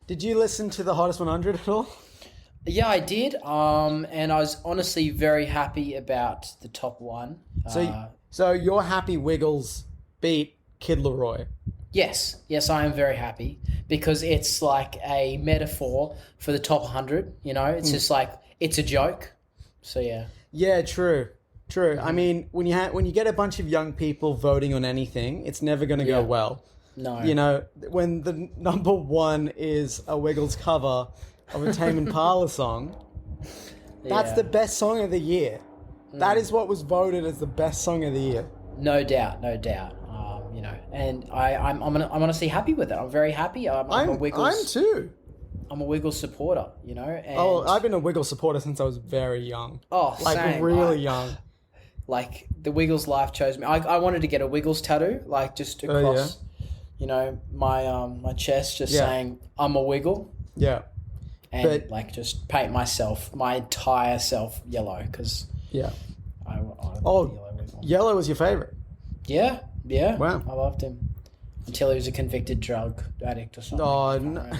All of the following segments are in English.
Did you listen to the Hottest 100 at all? Yeah, I did. And I was honestly very happy about the top one. So you're happy Wiggles beat Kid Laroi? Yes, I am very happy because it's like a metaphor for the top 100. It's just like it's a joke. So yeah. Yeah, true. I mean, when you get a bunch of young people voting on anything, it's never going to go well. No. When the number one is a Wiggles cover of a Tame Impala song, that's the best song of the year. That is what was voted as the best song of the year. No doubt. And I'm honestly happy with it. I'm very happy. I'm a Wiggles. I'm too. I'm a Wiggles supporter. And I've been a Wiggles supporter since I was very young. Oh, same. Really young. Like the Wiggles life chose me. I wanted to get a Wiggles tattoo, like just across, my chest, just saying I'm a Wiggle. Yeah. And just paint my entire self yellow because I yellow was your favorite. Yeah. Wow. I loved him until he was a convicted drug addict or something. Oh no.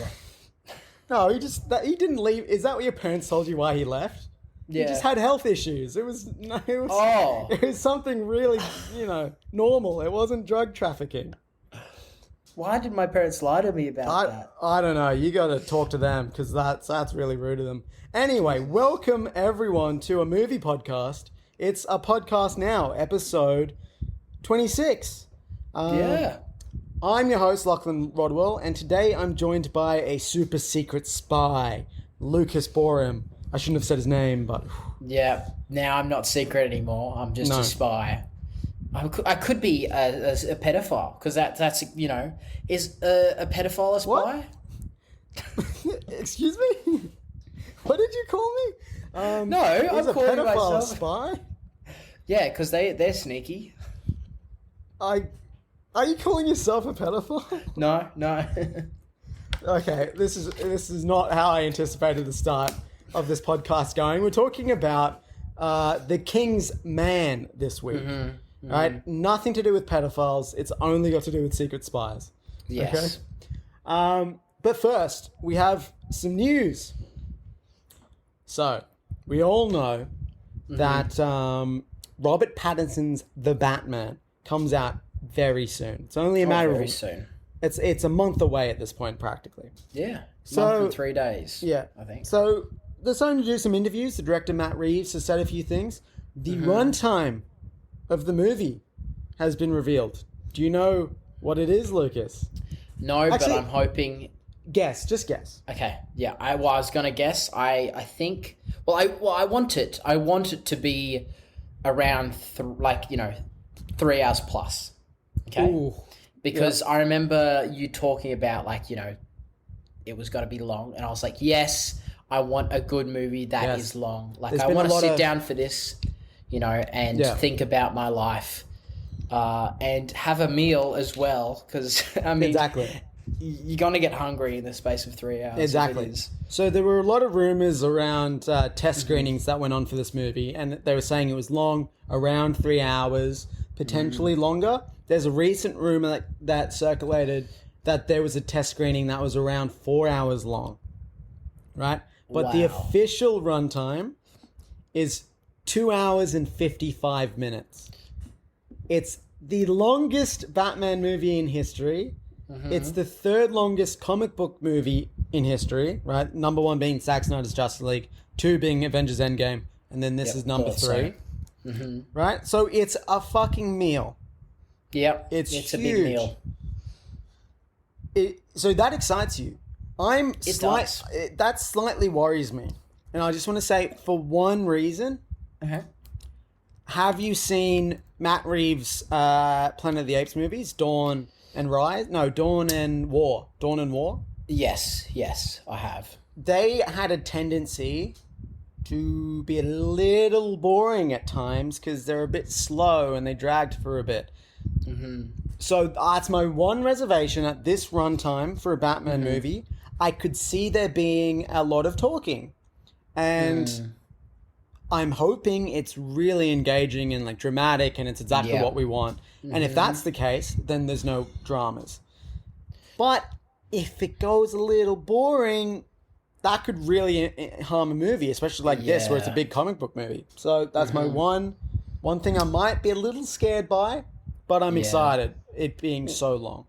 No, he didn't leave. Is that what your parents told you why he left? Yeah. He just had health issues. It was something really, normal. It wasn't drug trafficking. Why did my parents lie to me about that? I don't know. You got to talk to them because that's really rude of them. Anyway, welcome everyone to a movie podcast. It's a podcast now, episode 26. I'm your host, Lachlan Rodwell, and today I'm joined by a super secret spy, Lucas Boreham. I shouldn't have said his name, but... Yeah, now I'm not secret anymore. I'm just a spy. I could be a pedophile, because that's is a pedophile a spy? What? Excuse me? What did you call me? No, I'm calling pedophile myself... spy? Yeah, because they're sneaky. Are you calling yourself a pedophile? No. Okay, this is not how I anticipated the start of this podcast going. We're talking about the Kingsman this week, right? Nothing to do with pedophiles. It's only got to do with secret spies. Yes. Okay? But first, we have some news. So, we all know that Robert Pattinson's The Batman comes out very soon. It's only a matter very soon. It's a month away at this point, practically. Yeah. Month and 3 days. Yeah. I think. So they're starting to do some interviews. The director, Matt Reeves, has said a few things. The runtime of the movie has been revealed. Do you know what it is, Lucas? No, Actually, but I'm hoping... Just guess. Okay. Yeah. I was going to guess. I think... I want it to be around 3 hours plus. Okay. Ooh. Because I remember you talking about it was got to be long, and I was like, yes, I want a good movie that is long. Like I want to sit down for this, and think about my life, and have a meal as well. Because I mean, exactly, you're gonna get hungry in the space of 3 hours. Exactly. So there were a lot of rumors around test screenings that went on for this movie, and they were saying it was long, around 3 hours, potentially longer. There's a recent rumor that circulated that there was a test screening that was around 4 hours long, right? But the official runtime is 2 hours and 55 minutes. It's the longest Batman movie in history. It's the third longest comic book movie in history, right? Number one being Zack Snyder's Justice League, 2 being Avengers Endgame, and then this is number 3. Right? So it's a fucking meal. Yep. It's huge. A big meal. So that excites you. That slightly worries me. And I just want to say, for one reason, have you seen Matt Reeves' Planet of the Apes movies, Dawn and Rise? No, Dawn and War. Dawn and War? Yes, I have. They had a tendency to be a little boring at times because they're a bit slow and they dragged for a bit. So that's my one reservation at this runtime for a Batman movie. I could see there being a lot of talking, and I'm hoping it's really engaging and dramatic, and it's exactly what we want. And if that's the case, then there's no dramas. But if it goes a little boring, that could really harm a movie, especially like this, where it's a big comic book movie. So that's my one thing I might be a little scared by, but I'm excited, it being so long.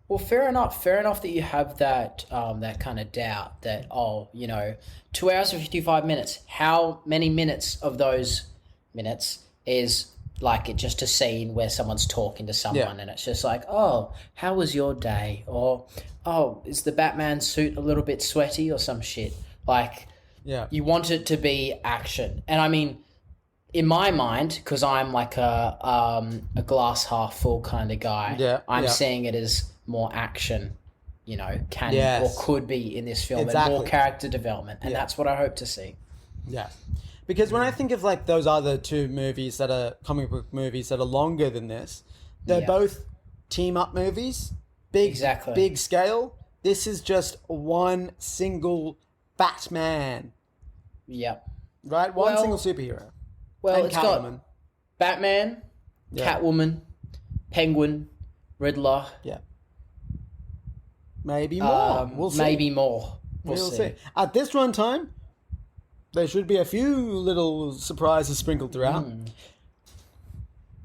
Well, fair enough. Fair enough that you have that that kind of doubt that, 2 hours and 55 minutes. How many minutes of those minutes is like just a scene where someone's talking to someone and it's just like, oh, how was your day? Or, oh, is the Batman suit a little bit sweaty or some shit? Like, you want it to be action. And I mean, in my mind, because I'm like a glass half full kind of guy, I'm seeing it as more action, or could be in this film, and more character development. And that's what I hope to see. Yeah. Because when I think of like those other two movies that are comic book movies that are longer than this, they're both team up movies, big scale. This is just one single Batman. Yep. Right? One single superhero. Well, and it's Catwoman. got Batman, Catwoman, Penguin, Riddler. Yeah. Maybe more. We'll see. Maybe more. We'll see. At this runtime, there should be a few little surprises sprinkled throughout.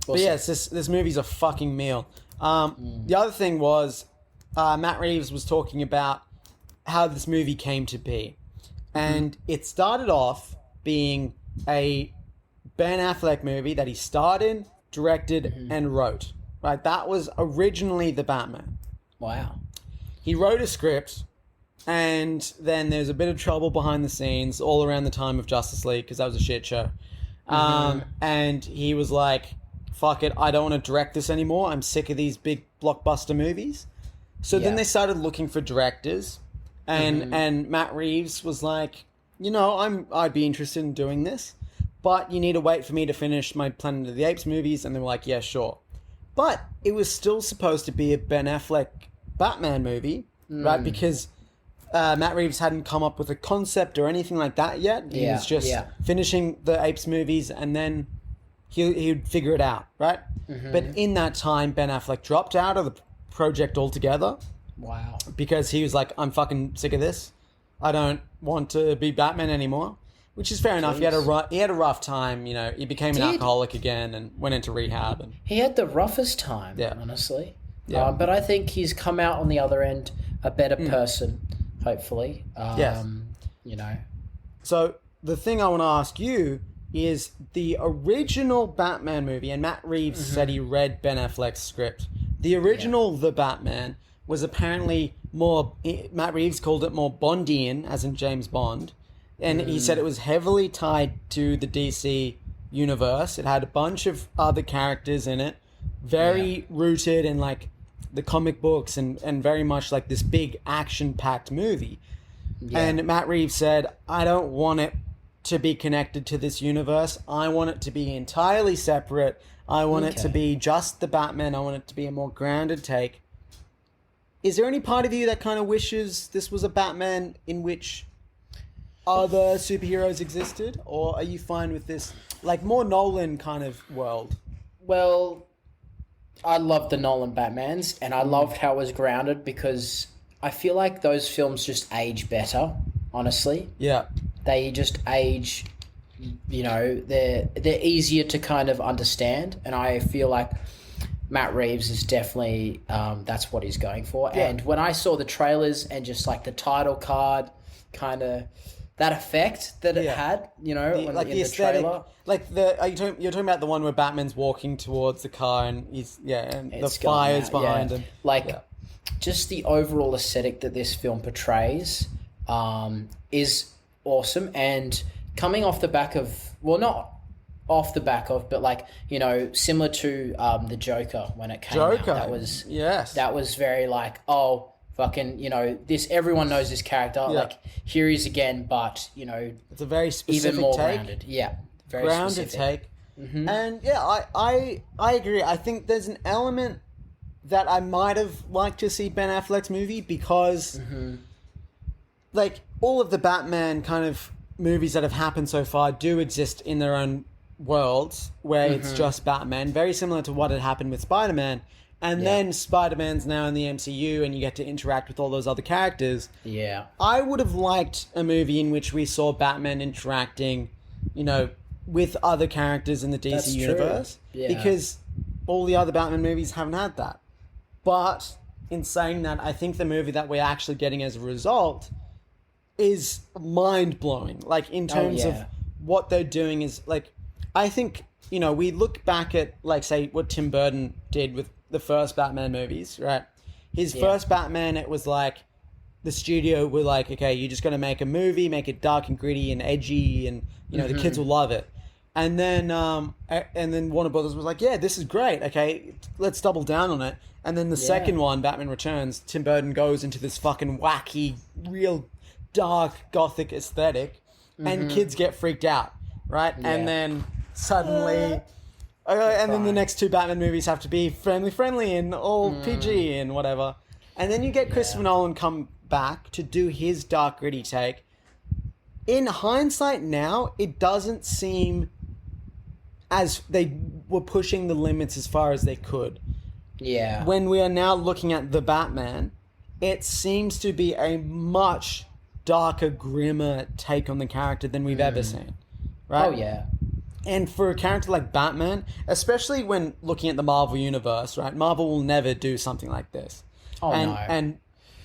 But yes, this movie's a fucking meal. The other thing was, Matt Reeves was talking about how this movie came to be. And it started off being a Ben Affleck movie that he starred in, directed, and wrote. Right? That was originally the Batman. Wow. He wrote a script, and then there's a bit of trouble behind the scenes all around the time of Justice League, because that was a shit show. And he was like, fuck it, I don't want to direct this anymore. I'm sick of these big blockbuster movies. So then they started looking for directors, and Matt Reeves was like, I'd be interested in doing this, but you need to wait for me to finish my Planet of the Apes movies. And they were like, yeah, sure. But it was still supposed to be a Ben Affleck Batman movie, right? Because Matt Reeves hadn't come up with a concept or anything like that yet. He was just finishing the Apes movies, and then he'd figure it out, right? But in that time, Ben Affleck dropped out of the project altogether. Wow. Because he was like, I'm fucking sick of this. I don't want to be Batman anymore. Which is fair enough. He had a rough time. He became an alcoholic again and went into rehab. And he had the roughest time, honestly. Yeah. But I think he's come out on the other end a better person, hopefully. Yes. So the thing I want to ask you is the original Batman movie, and Matt Reeves said he read Ben Affleck's script. The original The Batman was apparently more, Matt Reeves called it more Bondian, as in James Bond. And he said it was heavily tied to the DC universe. It had a bunch of other characters in it, very rooted in like the comic books and very much like this big action-packed movie. Yeah. And Matt Reeves said, I don't want it to be connected to this universe. I want it to be entirely separate. I want it to be just the Batman. I want it to be a more grounded take. Is there any part of you that kind of wishes this was a Batman in which other superheroes existed? Or are you fine with this, like, more Nolan kind of world? Well, I love the Nolan Batmans, and I loved how it was grounded because I feel like those films just age better, honestly. Yeah. They just age, they're easier to kind of understand, and I feel like Matt Reeves is definitely, that's what he's going for. Yeah. And when I saw the trailers and just like the title card, kind of that effect that it had, when like in the aesthetic, trailer. Like you're talking about the one where Batman's walking towards the car and and the fire's behind him. Just the overall aesthetic that this film portrays is awesome, and coming off the back of, well, not off the back of, but like, similar to the Joker when it came out. That was very like, oh, fucking, this, everyone knows this character. Yeah. Like, here he is again, but, it's a very specific even more take. Grounded. Yeah, very grounded specific. take. And I agree. I think there's an element that I might have liked to see Ben Affleck's movie because, like, all of the Batman kind of movies that have happened so far do exist in their own worlds where it's just Batman, very similar to what had happened with Spider-Man. and then Spider-Man's now in the MCU, and you get to interact with all those other characters. Yeah. I would have liked a movie in which we saw Batman interacting, with other characters in the DC universe. Yeah. Because all the other Batman movies haven't had that. But in saying that, I think the movie that we're actually getting as a result is mind-blowing. Like, in terms of what they're doing is, like, I think, we look back at, like, say, what Tim Burton did with the first Batman movies, right? His first Batman, it was like, the studio were like, okay, you're just going to make a movie, make it dark and gritty and edgy, and, the kids will love it. And then Warner Brothers was like, yeah, this is great. Okay, let's double down on it. And then the second one, Batman Returns, Tim Burton goes into this fucking wacky, real dark, gothic aesthetic, and kids get freaked out, right? Yeah. And then suddenly, and then the next two Batman movies have to be family-friendly and all PG and whatever. And then you get Christopher Nolan come back to do his dark, gritty take. In hindsight now, it doesn't seem as they were pushing the limits as far as they could. Yeah. When we are now looking at The Batman, it seems to be a much darker, grimmer take on the character than we've ever seen. Right? Oh, yeah. And for a character like Batman, especially when looking at the Marvel Universe, right? Marvel will never do something like this. Oh, no. And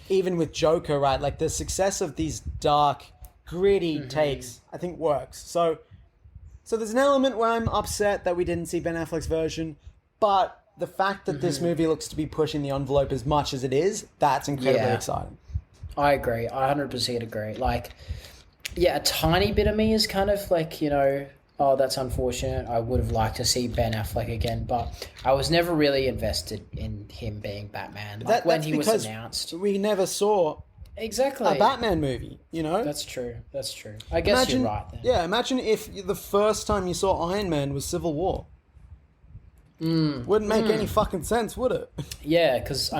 even with Joker, right? Like, the success of these dark, gritty takes, I think, works. So there's an element where I'm upset that we didn't see Ben Affleck's version, but the fact that this movie looks to be pushing the envelope as much as it is, that's incredibly exciting. I agree. I 100% agree. Like, a tiny bit of me is kind of like, oh, that's unfortunate. I would have liked to see Ben Affleck again, but I was never really invested in him being Batman. Like, when he was announced. We never saw exactly a Batman movie, That's true. I guess you're right then. Yeah, imagine if the first time you saw Iron Man was Civil War. Wouldn't make any fucking sense, would it? Yeah, because,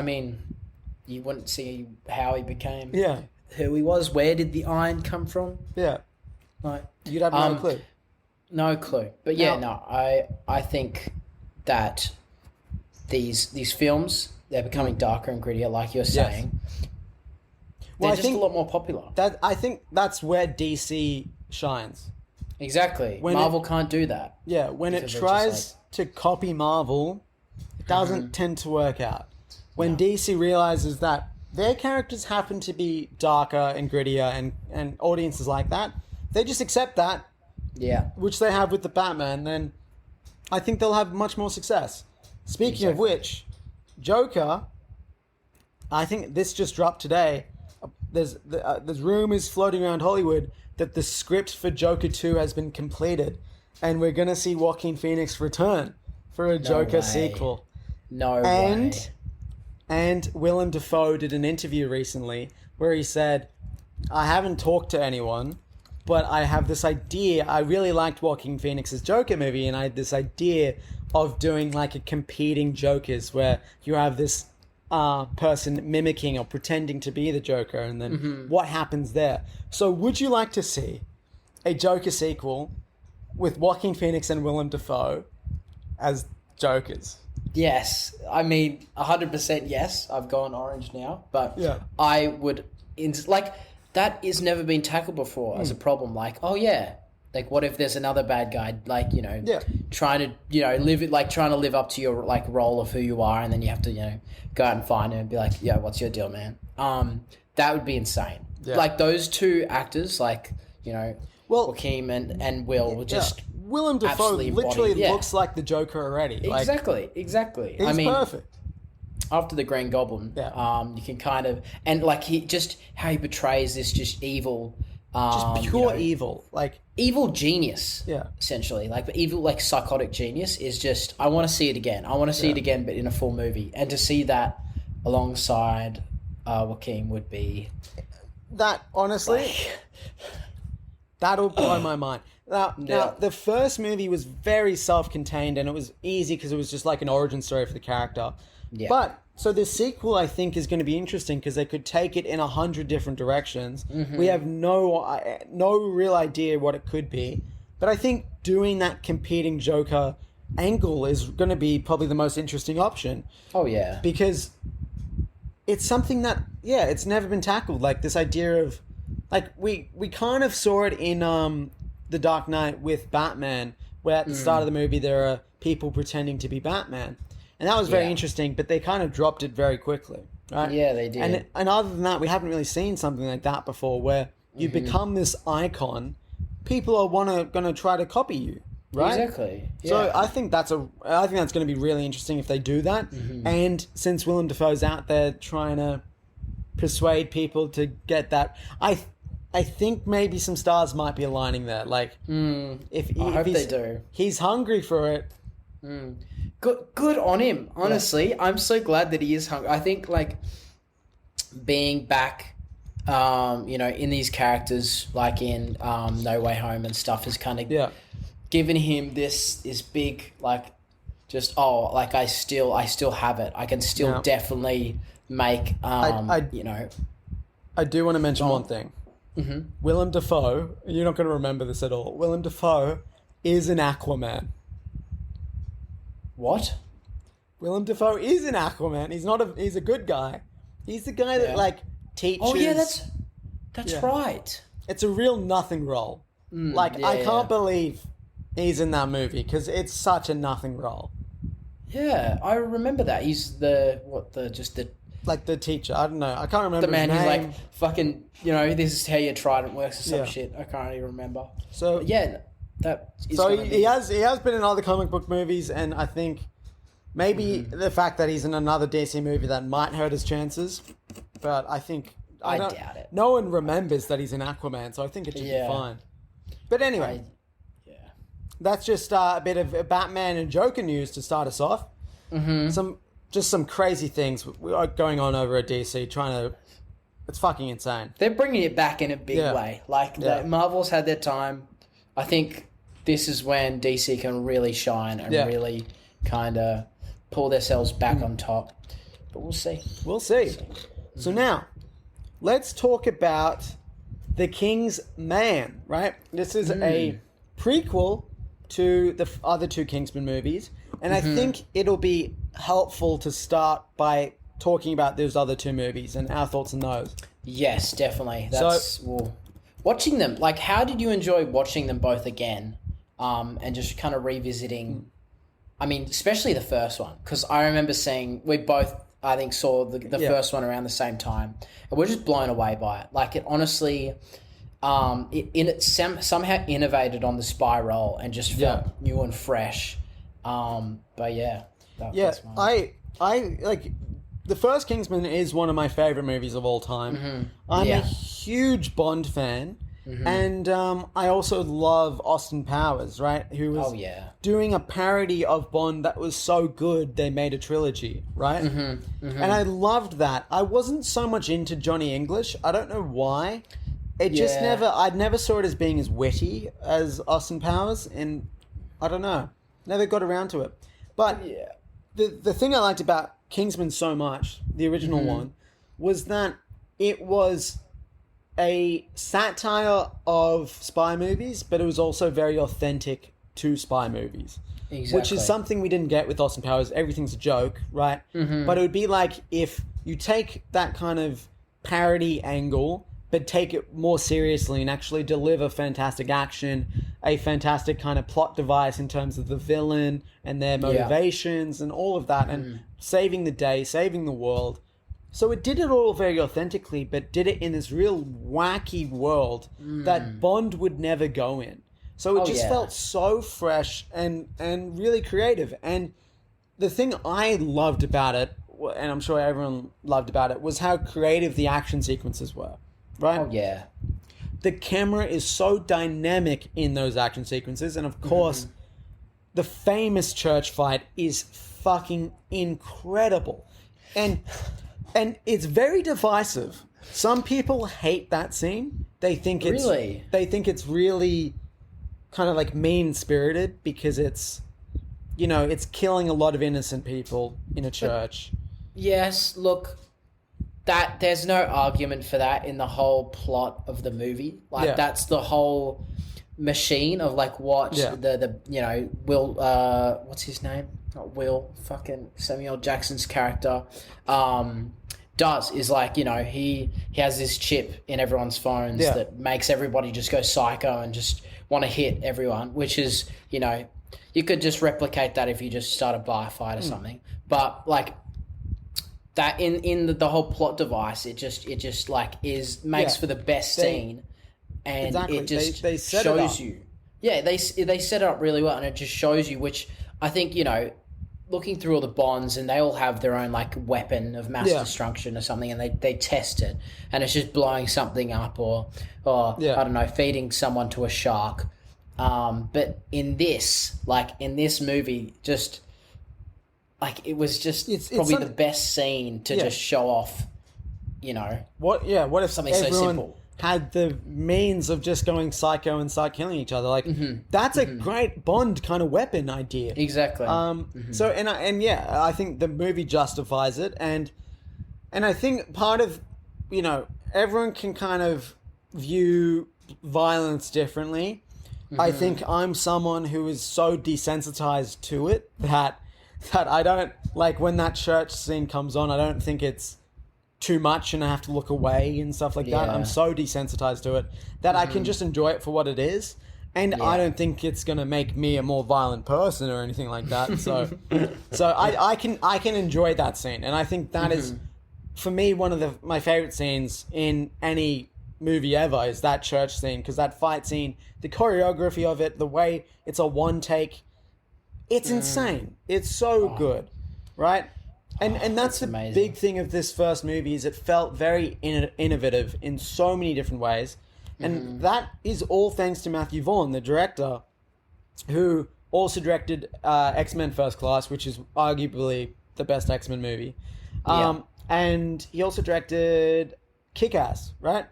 you wouldn't see how he became who he was. Where did the iron come from? Yeah. Like, you'd have no clue. No clue. But I think that these films, they're becoming darker and grittier, like you're saying. They're just a lot more popular. I think that's where DC shines. Exactly. When Marvel can't do that. Yeah, when it tries to copy Marvel, it doesn't tend to work out. When DC realizes that their characters happen to be darker and grittier and audiences like that, they just accept that. Yeah. Which they have with the Batman, then I think they'll have much more success. Speaking of which, Joker, I think this just dropped today. There's rumors floating around Hollywood that the script for Joker 2 has been completed, and we're going to see Joaquin Phoenix return for a Joker sequel. No way. And Willem Dafoe did an interview recently where he said, I haven't talked to anyone, but I have this idea. I really liked Joaquin Phoenix's Joker movie, and I had this idea of doing like a competing Jokers where you have this person mimicking or pretending to be the Joker, and then what happens there. So would you like to see a Joker sequel with Joaquin Phoenix and Willem Dafoe as Jokers? Yes. 100% yes. I've gone orange now. But I would... that has never been tackled before as a problem. Like, oh yeah, like what if there's another bad guy, trying to, trying to live up to your like role of who you are, and then you have to, go out and find him and be like, yeah, what's your deal, man? That would be insane. Yeah. Like those two actors, Joaquin and Will will just... Willem Dafoe literally looks like the Joker already. Exactly. He's perfect. After the Green Goblin, you can kind of... And, how he portrays this just evil... just pure evil. Evil genius, essentially. But evil, psychotic genius is just... I want to see it again. I want to see it again, but in a full movie. And to see that alongside Joaquin would be... That, honestly... that'll blow my mind. Now, the first movie was very self-contained, and it was easy because it was just like an origin story for the character. Yeah. But, so the sequel, I think, is going to be interesting because they could take it in 100 different directions. Mm-hmm. We have no real idea what it could be. But I think doing that competing Joker angle is going to be probably the most interesting option. Oh, yeah. Because it's something that, it's never been tackled. Like, this idea of, like, we kind of saw it in The Dark Knight with Batman, where at the start of the movie there are people pretending to be Batman. And that was very interesting, but they kind of dropped it very quickly, right? Yeah, they did. And other than that, we haven't really seen something like that before, where you become this icon, people are going to try to copy you, right? Exactly. Yeah. So I think that's going to be really interesting if they do that. And since Willem Dafoe's out there trying to persuade people to get that, I think maybe some stars might be aligning there. Like, if I hope they do. He's hungry for it. Good on him. Honestly, I'm so glad that he is hungry. I think like being back, in these characters, like in No Way Home and stuff, has kind of given him this big like, just I still have it. I can still definitely make I do want to mention one thing. Willem Dafoe, you're not going to remember this at all. Willem Dafoe is an Aquaman. What? Willem Dafoe is an Aquaman. He's a good guy. He's the guy that like teaches. Oh yeah, that's right. It's a real nothing role. I can't believe he's in that movie because it's such a nothing role. Yeah, I remember that. He's the teacher. I don't know. I can't remember the man his who's name. like fucking. This is how your trident works or some shit. I can't even remember. So but yeah, that. Is so he has been in other comic book movies, and I think maybe the fact that he's in another DC movie that might hurt his chances. But I think I doubt it. No one remembers that he's in Aquaman, so I think it should be fine. But anyway, that's just a bit of Batman and Joker news to start us off. Some crazy things going on over at DC. It's fucking insane. They're bringing it back in a big way. Like Marvel's had their time. I think this is when DC can really shine and really kind of pull themselves back on top. But we'll see. We'll see. So now, let's talk about The Kingsman, right? This is a prequel to the other two Kingsman movies. And I think it'll be helpful to start by talking about those other two movies and our thoughts on those. Yes, definitely. Watching them, like, how did you enjoy watching them both again? And just kind of revisiting, I mean, especially the first one, because I remember we both, I think, saw the first one around the same time, and we're just blown away by it. Like, it honestly, it somehow innovated on the spy role and just felt new and fresh. But yeah. That's I like the first Kingsman is one of my favorite movies of all time. I'm a huge Bond fan, and I also love Austin Powers, right? Who was doing a parody of Bond that was so good they made a trilogy, right? And I loved that. I wasn't so much into Johnny English. I don't know why. It just I'd never saw it as being as witty as Austin Powers, and I don't know. Never got around to it. But the thing I liked about Kingsman so much, the original one, was that it was a satire of spy movies, but it was also very authentic to spy movies. Exactly. Which is something we didn't get with Austin Powers. Everything's a joke, right? But it would be like if you take that kind of parody angle, but take it more seriously and actually deliver fantastic action, a fantastic kind of plot device in terms of the villain and their motivations and all of that, and saving the day, saving the world. So it did it all very authentically, but did it in this real wacky world that Bond would never go in. So it just felt so fresh and really creative. And the thing I loved about it, and I'm sure everyone loved about it, was how creative the action sequences were. Right? Oh, yeah. The camera is so dynamic in those action sequences. And, of course, the famous church fight is fucking incredible. And it's very divisive. Some people hate that scene. They think it's really kind of like mean-spirited because it's, it's killing a lot of innocent people in a church. Yes, look... there's no argument for that in the whole plot of the movie. That's the whole machine of like what the you know Will what's his name? Not Will, fucking Samuel Jackson's character does is like, you know, he has this chip in everyone's phones that makes everybody just go psycho and just want to hit everyone, which is, you know, you could just replicate that if you just start a bar fight or something. But like that in the whole plot device, it just like makes for the best scene, and it just they set shows it up. you. Yeah, they set it up really well, and it just shows you, which I think, you know, looking through all the Bonds, and they all have their own like weapon of mass destruction or something, and they test it, and it's just blowing something up or I don't know, feeding someone to a shark. But in this movie, just like it was just probably the best scene to just show off, you know. What if something so simple had the means of just going psycho and start killing each other? Like that's a great Bond kind of weapon idea. Exactly. So I think the movie justifies it, and I think part of, you know, everyone can kind of view violence differently. I think I'm someone who is so desensitized to it that I don't like when that church scene comes on. I don't think it's too much and I have to look away and stuff like that. I'm so desensitized to it that I can just enjoy it for what it is. And I don't think it's going to make me a more violent person or anything like that. So I can enjoy that scene. And I think that is, for me, one of my favorite scenes in any movie ever is that church scene, because that fight scene, the choreography of it, the way it's a one take, it's insane. It's so good, right? And that's the big thing of this first movie, is it felt very innovative in so many different ways. And that is all thanks to Matthew Vaughn, the director, who also directed X-Men First Class, which is arguably the best X-Men movie. And he also directed Kick-Ass, right?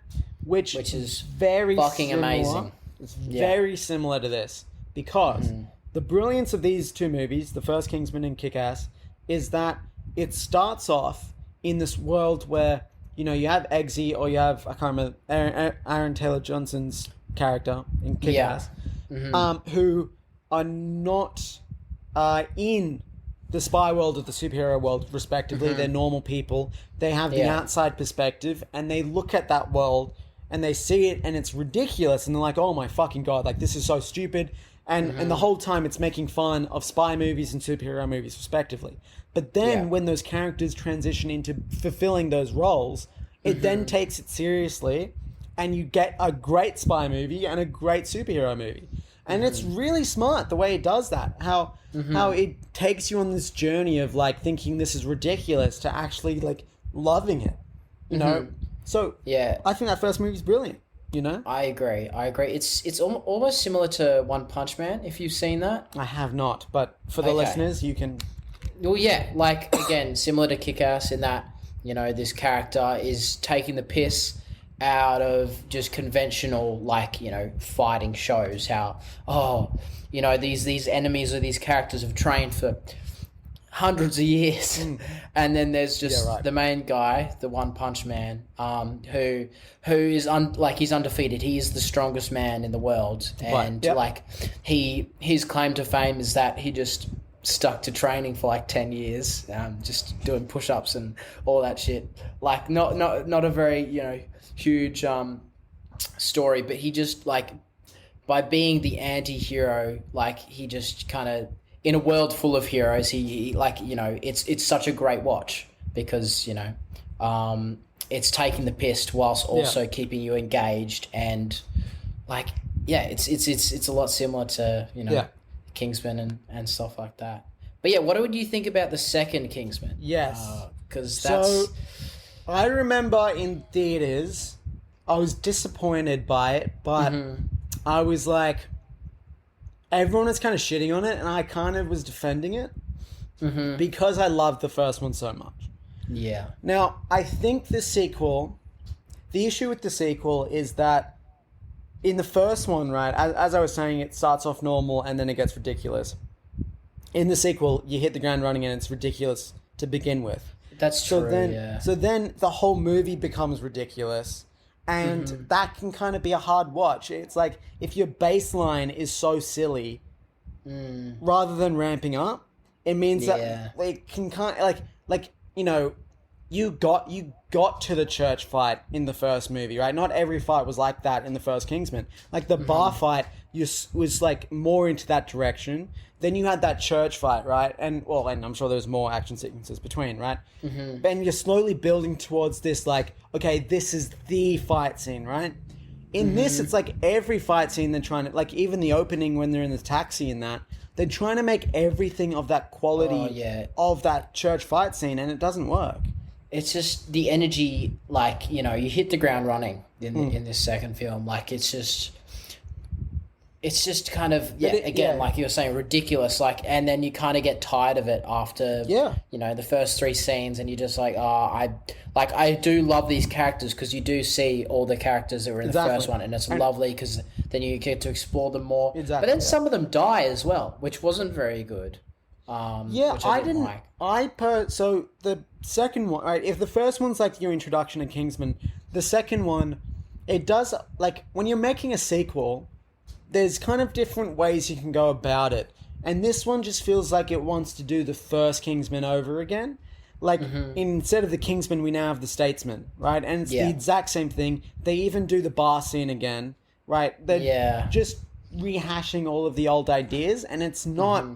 Which is very fucking amazing. It's very similar to this, because the brilliance of these two movies, the first Kingsman and Kick-Ass, is that it starts off in this world where, you know, you have Eggsy, or you have, I can't remember, Aaron Taylor-Johnson's character in Kick-Ass, who are not in the spy world or the superhero world, respectively. They're normal people. They have the outside perspective, and they look at that world, and they see it, and it's ridiculous, and they're like, oh my fucking God, like, this is so stupid. And the whole time it's making fun of spy movies and superhero movies, respectively. But then when those characters transition into fulfilling those roles, it then takes it seriously, and you get a great spy movie and a great superhero movie. And it's really smart the way it does that. How it takes you on this journey of like thinking this is ridiculous to actually like loving it. You know? So I think that first movie is brilliant. You know? I agree. It's almost similar to One Punch Man, if you've seen that. I have not, but for the listeners, you can... Well, yeah, like, again, similar to Kick-Ass in that, you know, this character is taking the piss out of just conventional, like, you know, fighting shows. How, you know, these enemies or these characters have trained for hundreds of years. And then there's just the main guy, the One Punch Man, who is he's undefeated. He is the strongest man in the world, and like his claim to fame is that he just stuck to training for like 10 years, just doing push-ups and all that shit. Like not a very, you know, huge story, but he just, like, by being the anti-hero, like, he just kind of, in a world full of heroes, he like, you know, it's such a great watch, because, you know, it's taking the piss whilst also keeping you engaged, and like, it's a lot similar to, you know, Kingsman and stuff like that. But yeah, what would you think about the second Kingsman? Yes, because that's... I remember in theaters, I was disappointed by it, but I was like, everyone was kind of shitting on it, and I kind of was defending it because I loved the first one so much. Yeah. Now, I think the issue with the sequel is that in the first one, right, as I was saying, it starts off normal and then it gets ridiculous. In the sequel, you hit the ground running and it's ridiculous to begin with. That's true, So then the whole movie becomes ridiculous. And that can kind of be a hard watch. It's like, if your baseline is so silly, rather than ramping up, it means that it can kind of, like, you know, you got to the church fight in the first movie, right? Not every fight was like that in the first Kingsman. Like, the bar fight was like more into that direction. Then you had that church fight, right? And I'm sure there's more action sequences between, right? And you're slowly building towards this, like, okay, this is the fight scene, right? In this, it's like every fight scene they're trying to, like, even the opening when they're in the taxi and that, they're trying to make everything of that quality of that church fight scene, and it doesn't work. It's just the energy, like, you know, you hit the ground running in this second film. Like, it's just kind of, like you were saying, ridiculous. Like, and then you kind of get tired of it after, you know, the first 3 scenes, and you're just like, I do love these characters, because you do see all the characters that were in the first one, and it's lovely because then you get to explore them more. But then some of them die as well, which wasn't very good. Which I didn't like. So the second one, right? If the first one's like your introduction to Kingsman, the second one, it does, like, when you're making a sequel, there's kind of different ways you can go about it, and this one just feels like it wants to do the first Kingsman over again. Like, instead of the Kingsman, we now have the Statesman, right? And it's the exact same thing. They even do the bar scene again, right? They're just rehashing all of the old ideas, and it's not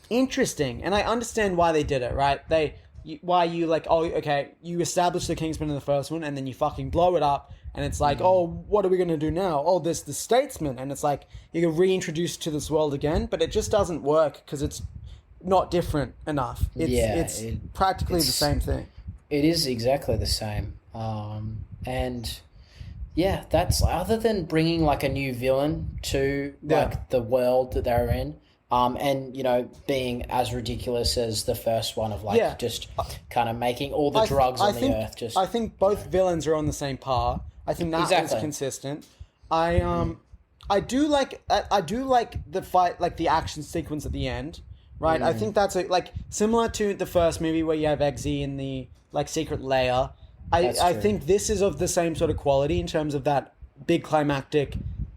interesting. And I understand why they did it, right? Why you, like, oh, okay, you establish the Kingsman in the first one, and then you fucking blow it up, and it's like, oh, what are we going to do now? Oh, there's the Statesman, and it's like, you get reintroduced to this world again, but it just doesn't work because it's not different enough. It's practically the same thing. It is exactly the same. And yeah, that's, other than bringing, like, a new villain to, like, the world that they're in, and, you know, being as ridiculous as the first one of, like, just kind of making all the drugs on the earth. Just, I think both villains are on the same par. I think that is consistent. I do like the fight, like, the action sequence at the end, right? I think that's like similar to the first movie where you have Eggsy in the, like, secret lair. I think this is of the same sort of quality in terms of that big climactic,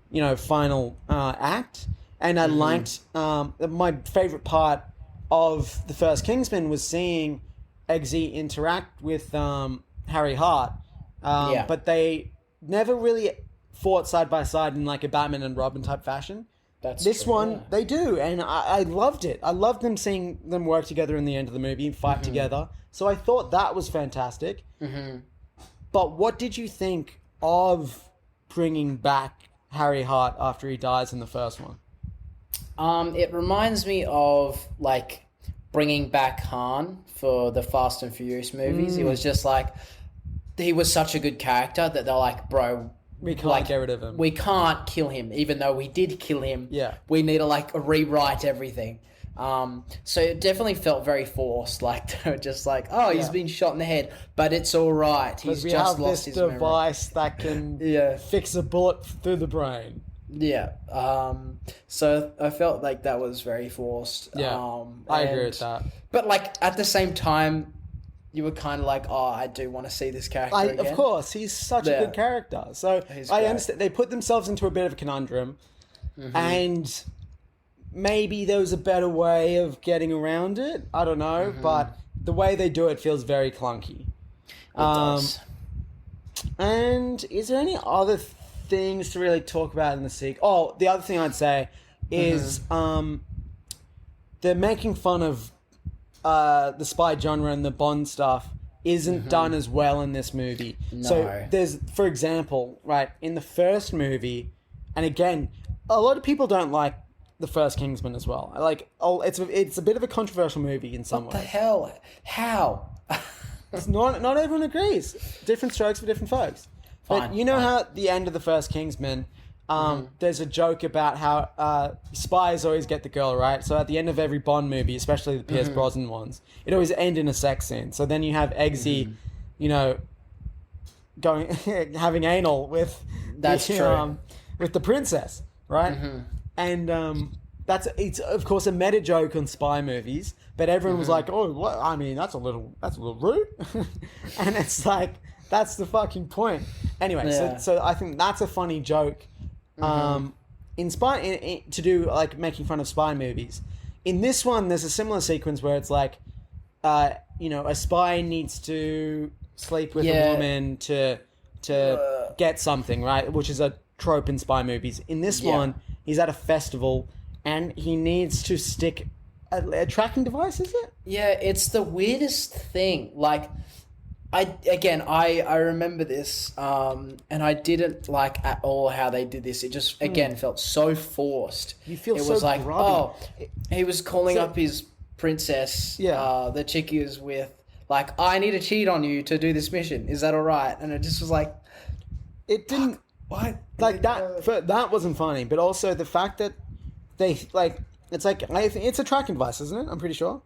you know, final act. And I liked, my favorite part of the first Kingsman was seeing Eggsy interact with Harry Hart. But they never really fought side by side in, like, a Batman and Robin type fashion. This one, they do, and I loved it. I loved seeing them work together in the end of the movie and fight together. So I thought that was fantastic. But what did you think of bringing back Harry Hart after he dies in the first one? It reminds me of, like, bringing back Han for the Fast and Furious movies. It was just like, he was such a good character that they're like, bro, we can't get rid of him. We can't kill him, even though we did kill him. Yeah. We need to, like, rewrite everything. So it definitely felt very forced. Like, they were just like, oh, he's been shot in the head, but it's all right. He's just lost his memory. We have this device that can fix a bullet through the brain. Yeah. So I felt like that was very forced. Yeah. I agree with that. But, like, at the same time, you were kind of like, oh, I do want to see this character again. Of course, he's such a good character. So I understand. They put themselves into a bit of a conundrum, and maybe there was a better way of getting around it. I don't know, but the way they do it feels very clunky. It does. And is there any other things to really talk about in the sequel? Oh, the other thing I'd say is they're making fun of the spy genre and the Bond stuff isn't done as well in this movie. No. So there's, for example, right, in the first movie, and again, a lot of people don't like the first Kingsman as well. Like, it's a bit of a controversial movie in some ways. What the hell? How? It's not everyone agrees. Different strokes for different folks. But you know how at the end of the first Kingsman, there's a joke about how spies always get the girl, right? So at the end of every Bond movie, especially the Pierce Brosnan ones, it always ends in a sex scene. So then you have Eggsy, you know, going having anal with with the princess, right? And it's of course a meta joke on spy movies, but everyone was like, "Oh, what? I mean, that's a little rude," and it's like That's the fucking point. Anyway, so I think that's a funny joke. In to do like making fun of spy movies. In this one, there's a similar sequence where it's like, a spy needs to sleep with a woman to get something, right? Which is a trope in spy movies. In this one, he's at a festival and he needs to stick a tracking device, is it? Yeah, it's the weirdest thing. Like, I remember this, and I didn't like at all how they did this. It just, again, felt so forced. You feel it so was like, grubby. He was calling up his princess, the chick he was with, like, I need to cheat on you to do this mission. Is that all right? And it just was like... It didn't... What? Like, that wasn't funny, but also the fact that they, like... It's like, it's a tracking device, isn't it? I'm pretty sure.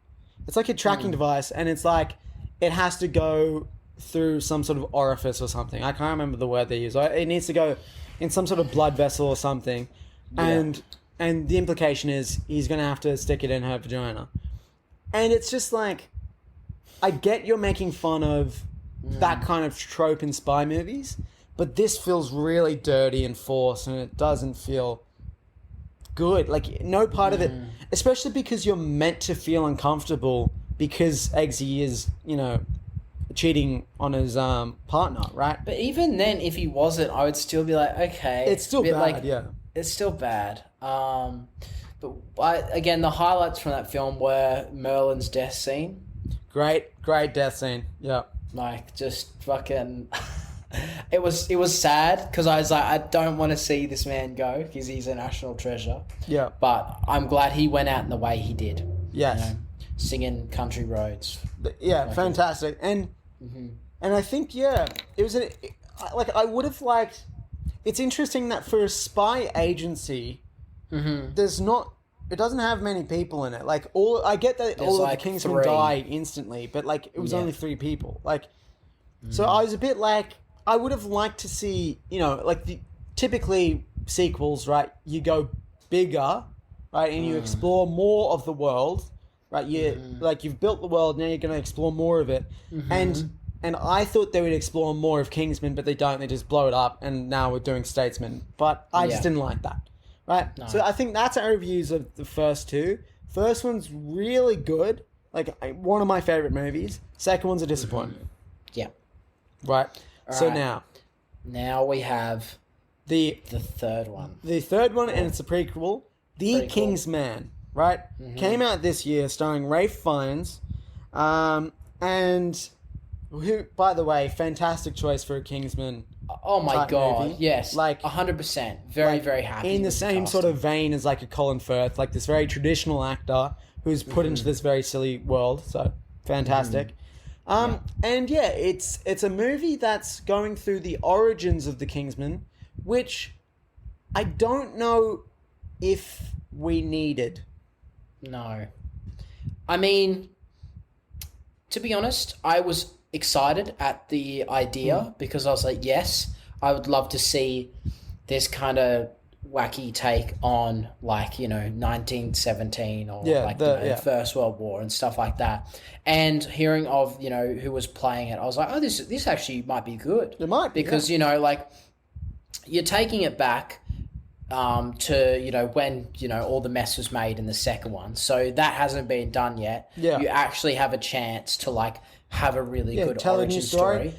It's like a tracking device, and it's like, it has to go through some sort of orifice or something. I can't remember the word they use. It needs to go in some sort of blood vessel or something. And the implication is he's going to have to stick it in her vagina. And it's just like, I get you're making fun of that kind of trope in spy movies, but this feels really dirty and forced, and it doesn't feel... good. Like, no part of it, especially because you're meant to feel uncomfortable because Eggsy is, cheating on his partner, right? But even then, if he wasn't, I would still be like, okay. It's still bad, It's still bad. But again, the highlights from that film were Merlin's death scene. Great death scene. Yeah. Like, just fucking... It was sad because I was like, I don't want to see this man go because he's a national treasure. Yeah. But I'm glad he went out in the way he did. Yes. Singing Country Roads. Yeah, like fantastic. And I think, it was I would have liked... It's interesting that for a spy agency, there's not... It doesn't have many people in it. Like, I get that all of the Kingsmen die instantly, but, like, it was only 3 people. Like, so I was a bit like... I would have liked to see, typically sequels, right? You go bigger, right? And you explore more of the world, right? You've built the world, now you're going to explore more of it. And I thought they would explore more of Kingsman, but they don't. They just blow it up, and now we're doing Statesman. But I just didn't like that, right? No. So I think that's our reviews of the first 2. First one's really good, like one of my favorite movies. Second one's a disappointment. Yeah. Right. All so right. Now we have the third one. The third one, and it's a prequel. The Kingsman, right? Came out this year, starring Ralph Fiennes, and who, by the way, fantastic choice for a Kingsman. Oh my god! Movie. Yes, like 100%. Very happy. In the same sort of vein as like a Colin Firth, like this very traditional actor who's put into this very silly world. So fantastic. And it's a movie that's going through the origins of the Kingsman, which I don't know if we needed. No. I mean, to be honest, I was excited at the idea because I was like, yes, I would love to see this kind of wacky take on 1917 or First World War and stuff like that. And hearing of, who was playing it, I was like, oh, this actually might be good. It might be. Because, you're taking it back to, when, all the mess was made in the second one. So that hasn't been done yet. Yeah. You actually have a chance to, have a really good origin story.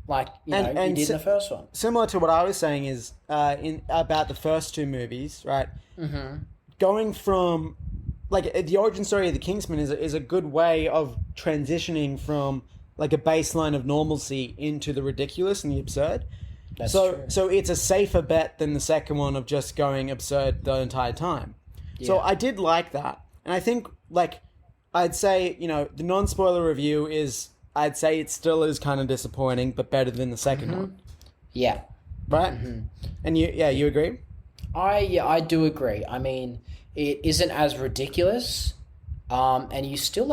Like, you did in the first one. Similar to what I was saying is about the first 2 movies, right? Going from, the origin story of the Kingsman is a good way of transitioning from, a baseline of normalcy into the ridiculous and the absurd. That's true. So it's a safer bet than the second one of just going absurd the entire time. Yeah. So I did like that. And I think, I'd say, the non-spoiler review is... I'd say it still is kind of disappointing, but better than the second one. Yeah. Right? And you agree? I do agree. I mean, it isn't as ridiculous, and you still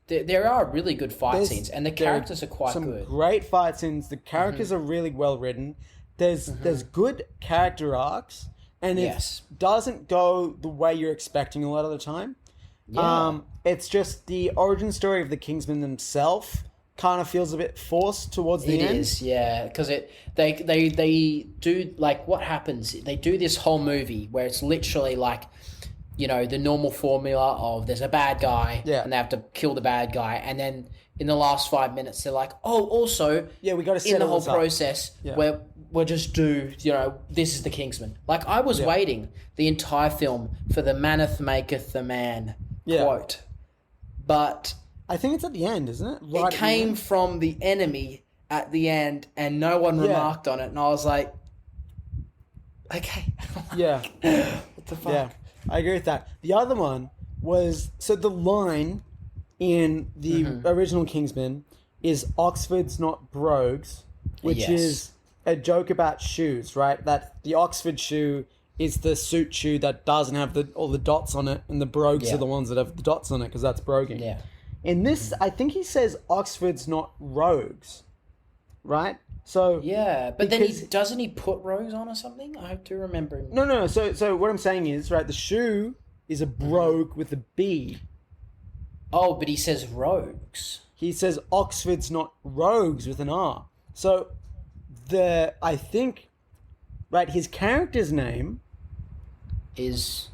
there are really good fight scenes, and the characters are quite good. Some great fight scenes. The characters are really well written. There's good character arcs, and it doesn't go the way you're expecting a lot of the time. Yeah. It's just the origin story of the Kingsmen themselves kind of feels a bit forced towards the end. It is, yeah, because they do, like, what happens? They do this whole movie where it's literally like, you know, the normal formula of there's a bad guy, and they have to kill the bad guy, and then in the last 5 minutes they're like, oh, also, we got to set in the whole this up. process, we'll just do, you know, this is the Kingsman. Like, I was waiting the entire film for the maneth maketh the man quote, but I think it's at the end, isn't it? It came from the enemy at the end, and no one remarked on it, and I was like, okay. Yeah. What the fuck? Yeah, I agree with that. The other one was, so the line in the original Kingsman is Oxford's not brogues, which is a joke about shoes, right? That the Oxford shoe is the suit shoe that doesn't have all the dots on it, and the brogues are the ones that have the dots on it, because that's broguing. Yeah. In this, I think he says Oxford's not rogues, right? So yeah, but then doesn't he put rogues on or something? I do remember him. No. So what I'm saying is, right, the shoe is a brogue with a B. Oh, but he says rogues. He says Oxford's not rogues with an R. So I think, right, his character's name is,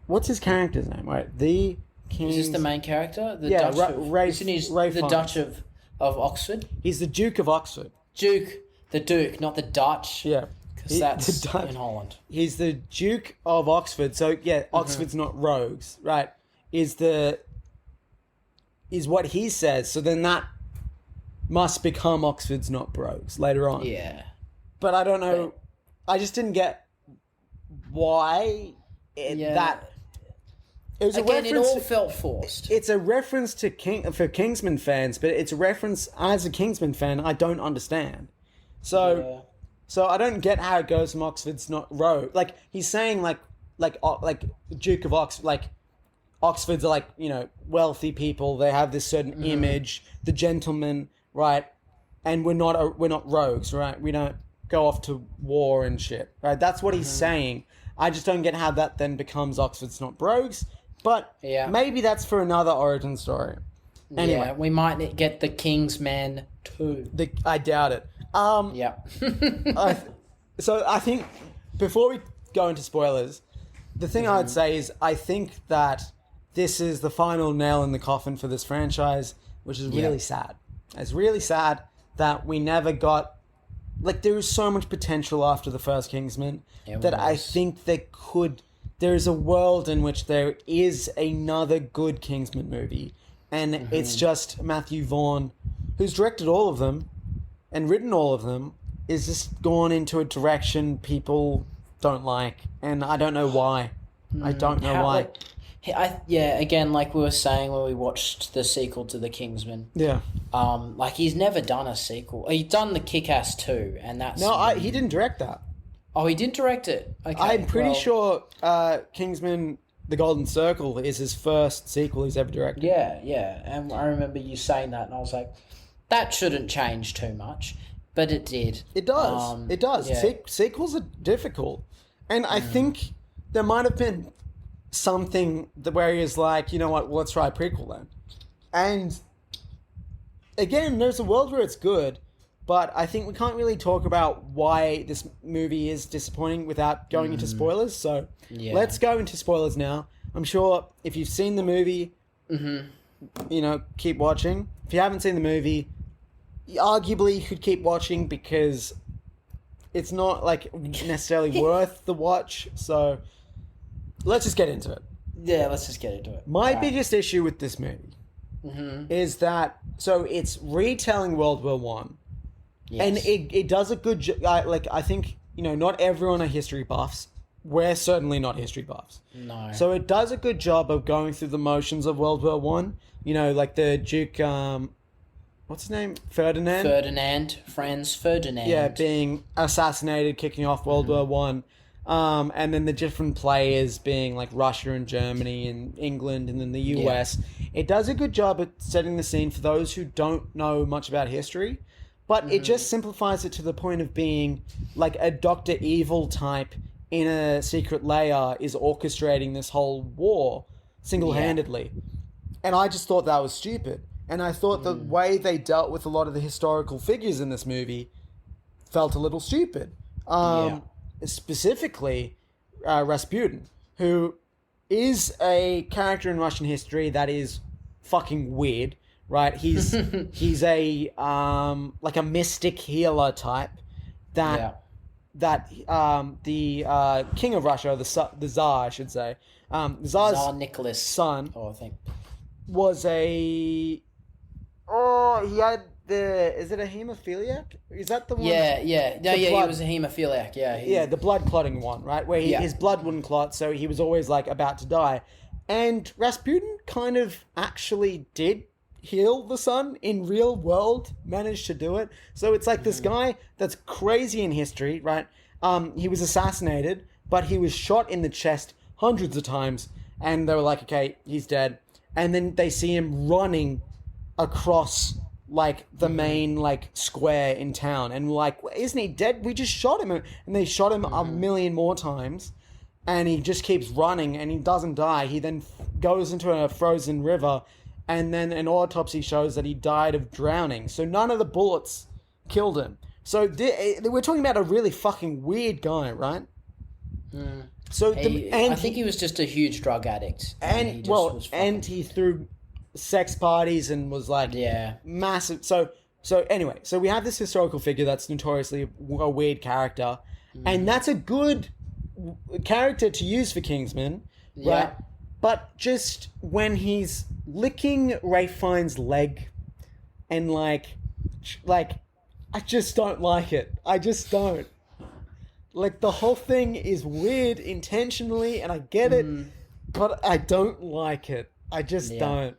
what's his character's name? Right, is this the main character? The yeah, Dutch Ralph the Dutch of Oxford? He's the Duke of Oxford. The Duke, not the Dutch. Yeah. Because that's in Holland. He's the Duke of Oxford. So, yeah, Oxford's not rogues, right? Is what he says. So then that must become Oxford's not brogues later on. Yeah. But I don't know. I just didn't get why that... It was Again, it all felt forced. It's a reference to for Kingsman fans, but it's a reference as a Kingsman fan I don't understand. So I don't get how it goes from Oxford's not rogue. Like he's saying like Duke of Oxford, like Oxford's are like, you know, wealthy people. They have this certain image, the gentleman, right? And we're not rogues, right? We don't go off to war and shit, right? That's what he's saying. I just don't get how that then becomes Oxford's not brogues. But maybe that's for another origin story. Anyway, we might get the Kingsman 2. I doubt it. So I think before we go into spoilers, the thing I would say is I think that this is the final nail in the coffin for this franchise, which is really sad. It's really sad that we never got... Like, there was so much potential after the first Kingsman that I think there is a world in which there is another good Kingsman movie. And it's just Matthew Vaughn, who's directed all of them and written all of them, is just gone into a direction people don't like. And I don't know why. I don't know why. Again, like we were saying when we watched the sequel to the Kingsman. Yeah. Like, he's never done a sequel. He's done the Kick-Ass 2, and that's... No, he didn't direct that. Oh, he didn't direct it? Okay, I'm pretty sure Kingsman The Golden Circle is his first sequel he's ever directed. Yeah. And I remember you saying that, and I was like, that shouldn't change too much. But it did. It does. It does. Yeah. Sequels are difficult. And I think there might have been something where he was like, you know what, well, let's try a prequel then. And again, there's a world where it's good, but I think we can't really talk about why this movie is disappointing without going into spoilers. So let's go into spoilers now. I'm sure if you've seen the movie, you know, keep watching. If you haven't seen the movie, arguably you could keep watching because it's not like necessarily worth the watch. So let's just get into it. Yeah, let's just get into it. My biggest issue with this movie is that, so it's retelling World War One. Yes. And it does a good job. Like, I think, you know, not everyone are history buffs. We're certainly not history buffs. No. So it does a good job of going through the motions of World War One. You know, like the Duke, what's his name? Ferdinand. Franz Ferdinand. Yeah, being assassinated, kicking off World War One. And then the different players being like Russia and Germany and England and then the US. Yeah. It does a good job at setting the scene for those who don't know much about history. But it just simplifies it to the point of being like a Dr. Evil type in a secret lair is orchestrating this whole war single-handedly. Yeah. And I just thought that was stupid. And I thought the way they dealt with a lot of the historical figures in this movie felt a little stupid. Specifically, Rasputin, who is a character in Russian history that is fucking weird, right? He's a like a mystic healer type that the king of Russia, the Tsar, I should say, Tsar Nicholas' son, I think, was he had is it a hemophiliac? Is that the one? He was a hemophiliac. The blood clotting one, right? Where his blood wouldn't clot, so he was always like about to die. And Rasputin kind of actually did heal the son in real world, managed to do it. So it's like this guy that's crazy in history, right? He was assassinated, but he was shot in the chest hundreds of times, and they were like, okay, he's dead. And then they see him running across like the main like square in town, and like, isn't he dead? We just shot him, and they shot him a million more times, and he just keeps running, and he doesn't die. He then goes into a frozen river, and then an autopsy shows that he died of drowning. So none of the bullets killed him. So we're talking about a really fucking weird guy, right? So I think he was just a huge drug addict, and he threw sex parties and was like massive. So anyway, so we have this historical figure that's notoriously a weird character, and that's a good character to use for Kingsman, right? But just when he's licking Ralph Fiennes' leg, and like I just don't like it. I just don't. Like, the whole thing is weird intentionally, and I get it, but I don't like it. I just don't.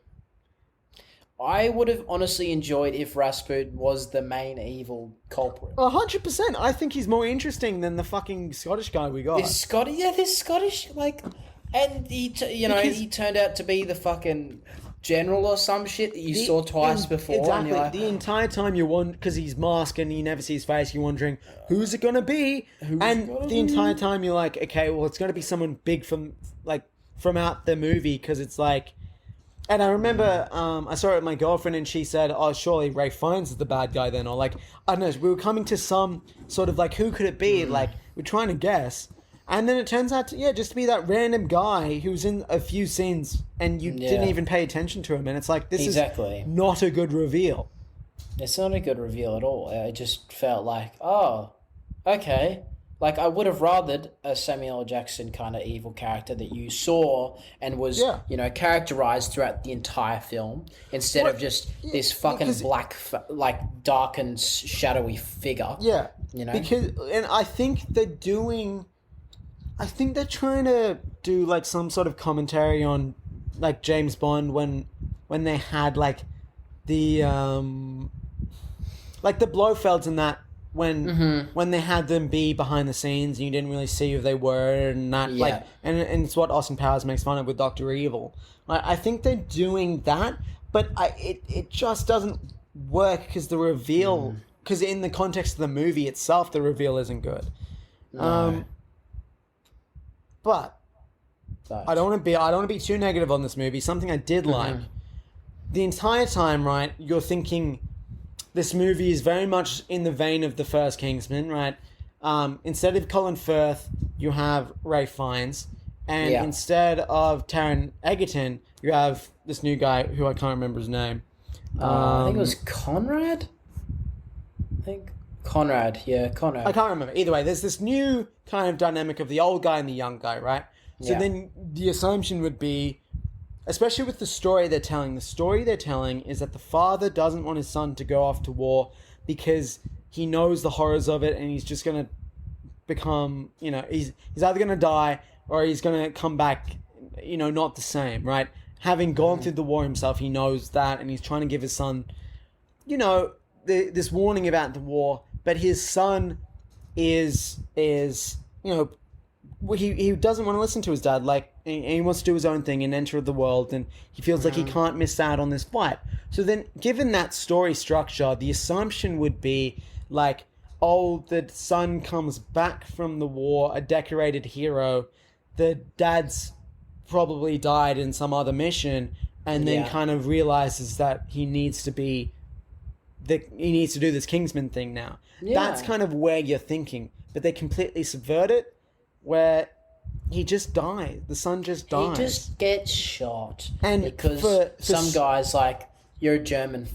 I would have honestly enjoyed if Rasputin was the main evil culprit. 100%. I think he's more interesting than the fucking Scottish guy we got. This Scottish, like... And he turned out to be the fucking general or some shit that you saw twice before. Exactly. And you're like, the entire time you want, because he's masked and you never see his face, you're wondering, who's it going to be? Entire time you're like, okay, well, it's going to be someone big from out the movie, because it's like... And I remember I saw it with my girlfriend, and she said, oh, surely Ralph Fiennes is the bad guy then. Or like, I don't know, we were coming to some sort of like, who could it be? Like, we're trying to guess. And then it turns out to, just be that random guy who's in a few scenes and you didn't even pay attention to him. And it's like, this is not a good reveal. It's not a good reveal at all. It just felt like, oh, okay. Like, I would have rathered a Samuel L. Jackson kind of evil character that you saw and was, characterized throughout the entire film, instead of just this fucking black, dark and shadowy figure. Yeah. You know? And I think they're trying to do like some sort of commentary on like James Bond when they had like the like the Blofelds and that when they had them be behind the scenes and you didn't really see who they were, and that like and it's what Austin Powers makes fun of with Dr. Evil. I think they're doing that, but it just doesn't work because the reveal, because in the context of the movie itself, the reveal isn't good. No. But I don't want to be too negative on this movie. Something I did like, the entire time, right? You're thinking this movie is very much in the vein of the first Kingsman, right? Instead of Colin Firth, you have Ralph Fiennes, and instead of Taron Egerton, you have this new guy who I can't remember his name. I think it was Conrad. Conrad. I can't remember. Either way, there's this new kind of dynamic of the old guy and the young guy, right? So then the assumption would be, especially with the story they're telling is that the father doesn't want his son to go off to war because he knows the horrors of it, and he's just going to become, he's either going to die or he's going to come back, not the same, right? Having gone through the war himself, he knows that, and he's trying to give his son, this warning about the war, but his son is he doesn't want to listen to his dad, like, and he wants to do his own thing and enter the world, and he feels like he can't miss out on this fight. So then, given that story structure, the assumption would be like, oh, the son comes back from the war, a decorated hero, the dad's probably died in some other mission, and then kind of realizes that he needs to do this Kingsman thing now. Yeah. That's kind of where you're thinking, but they completely subvert it, where he just dies. The son just dies. He just gets shot, and because some guy's like, "You're a German,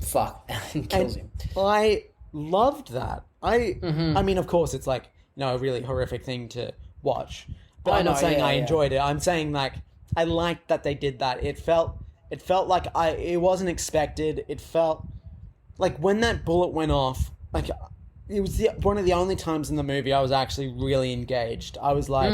fuck," and kills him. I loved that. I mean, of course, it's like, a really horrific thing to watch. But I'm not saying I enjoyed it. I'm saying, like, I liked that they did that. It felt like it wasn't expected. It felt like when that bullet went off, like, it was one of the only times in the movie I was actually really engaged. I was like...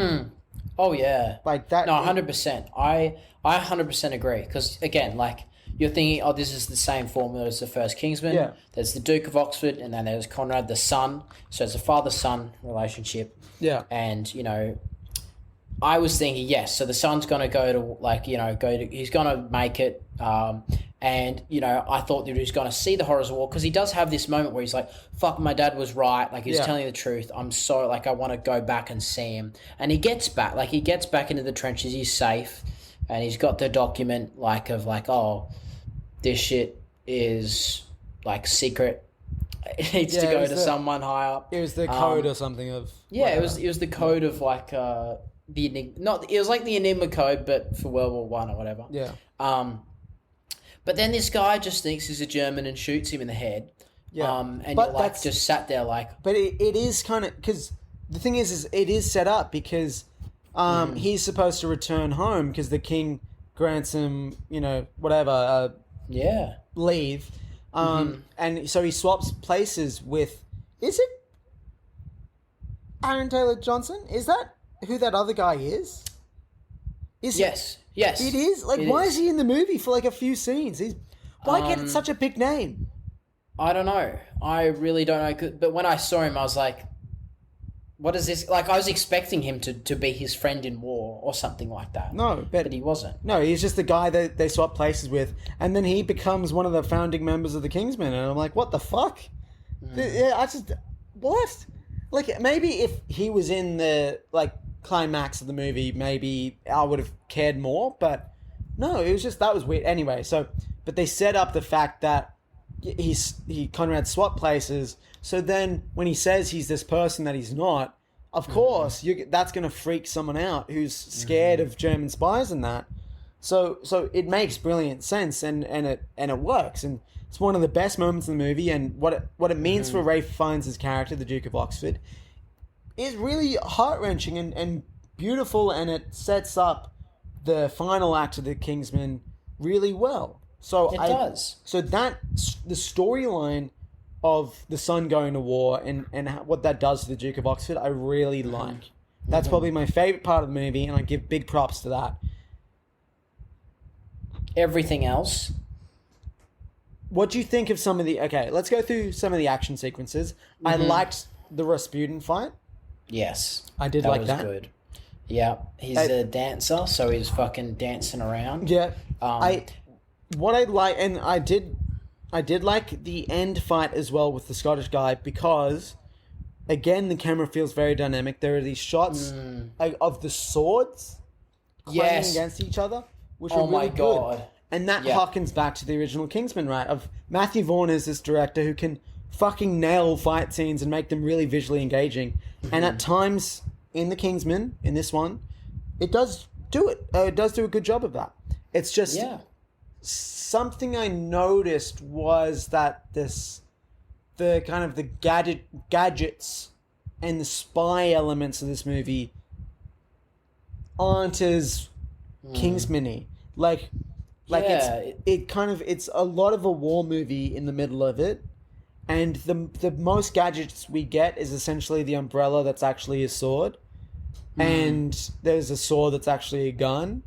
Oh, yeah. Like that... No, 100%. I 100% agree. Because, again, like, you're thinking, this is the same formula as the first Kingsman. Yeah. There's the Duke of Oxford, and then there's Conrad the son. So it's a father-son relationship. Yeah. And, I was thinking, yes, so the son's going to go to, he's going to make it. And, I thought that he was going to see the horrors of war, because he does have this moment where he's like, fuck, my dad was right. Like, he's telling the truth. I'm sorry. Like, I want to go back and see him. And he gets back. Like, he gets back into the trenches. He's safe. And he's got the document, this shit is, secret. It needs to go to someone high up. It was the code or something of... Yeah, whatever. it was the code of, the Enigma... it was like the Enigma code, but for World War One or whatever. Yeah. But then this guy just thinks he's a German and shoots him in the head. Yeah. And but you're just sat there like... But it is kind of... Because the thing is it is set up because he's supposed to return home because the king grants him, whatever... leave. And so he swaps places with... Is it Aaron Taylor Johnson? Is that who that other guy is? Yes. It is? Like, why is he in the movie for, a few scenes? Why get such a big name? I don't know. I really don't know. But when I saw him, I was like, what is this? Like, I was expecting him to be his friend in war or something like that. No, but he wasn't. No, he's just the guy that they swap places with. And then he becomes one of the founding members of the Kingsmen. And I'm like, what the fuck? What? Like, maybe if he was in the, climax of the movie, maybe I would have cared more, but no, it was just, that was weird. Anyway, but they set up the fact that Conrad swapped places, so then when he says he's this person that he's not, of course, that's going to freak someone out who's scared of German spies and that. So it makes brilliant sense, and it works, and it's one of the best moments in the movie, and what it means for Ralph Fiennes' character, the Duke of Oxford, is really heart-wrenching and beautiful, and it sets up the final act of the Kingsman really well. So it does. So the storyline of the son going to war and what that does to the Duke of Oxford, I really like. That's probably my favourite part of the movie, and I give big props to that. Everything else? What do you think of some of the... Okay, let's go through some of the action sequences. I liked the Rasputin fight. Yes. I did like that. That was good. Yeah. He's a dancer, so he's fucking dancing around. Yeah. I did like the end fight as well with the Scottish guy because, again, the camera feels very dynamic. There are these shots of the swords clanging against each other, which are really good. And that harkens back to the original Kingsman, right? Of Matthew Vaughn is this director who can fucking nail fight scenes and make them really visually engaging. And at times in the Kingsman, in this one, it does do it. It does do a good job of that. It's just something I noticed was that the kind of the gadgets and the spy elements of this movie aren't as Kingsman-y. It's a lot of a war movie in the middle of it. And the most gadgets we get is essentially the umbrella that's actually a sword. And there's a sword that's actually a gun.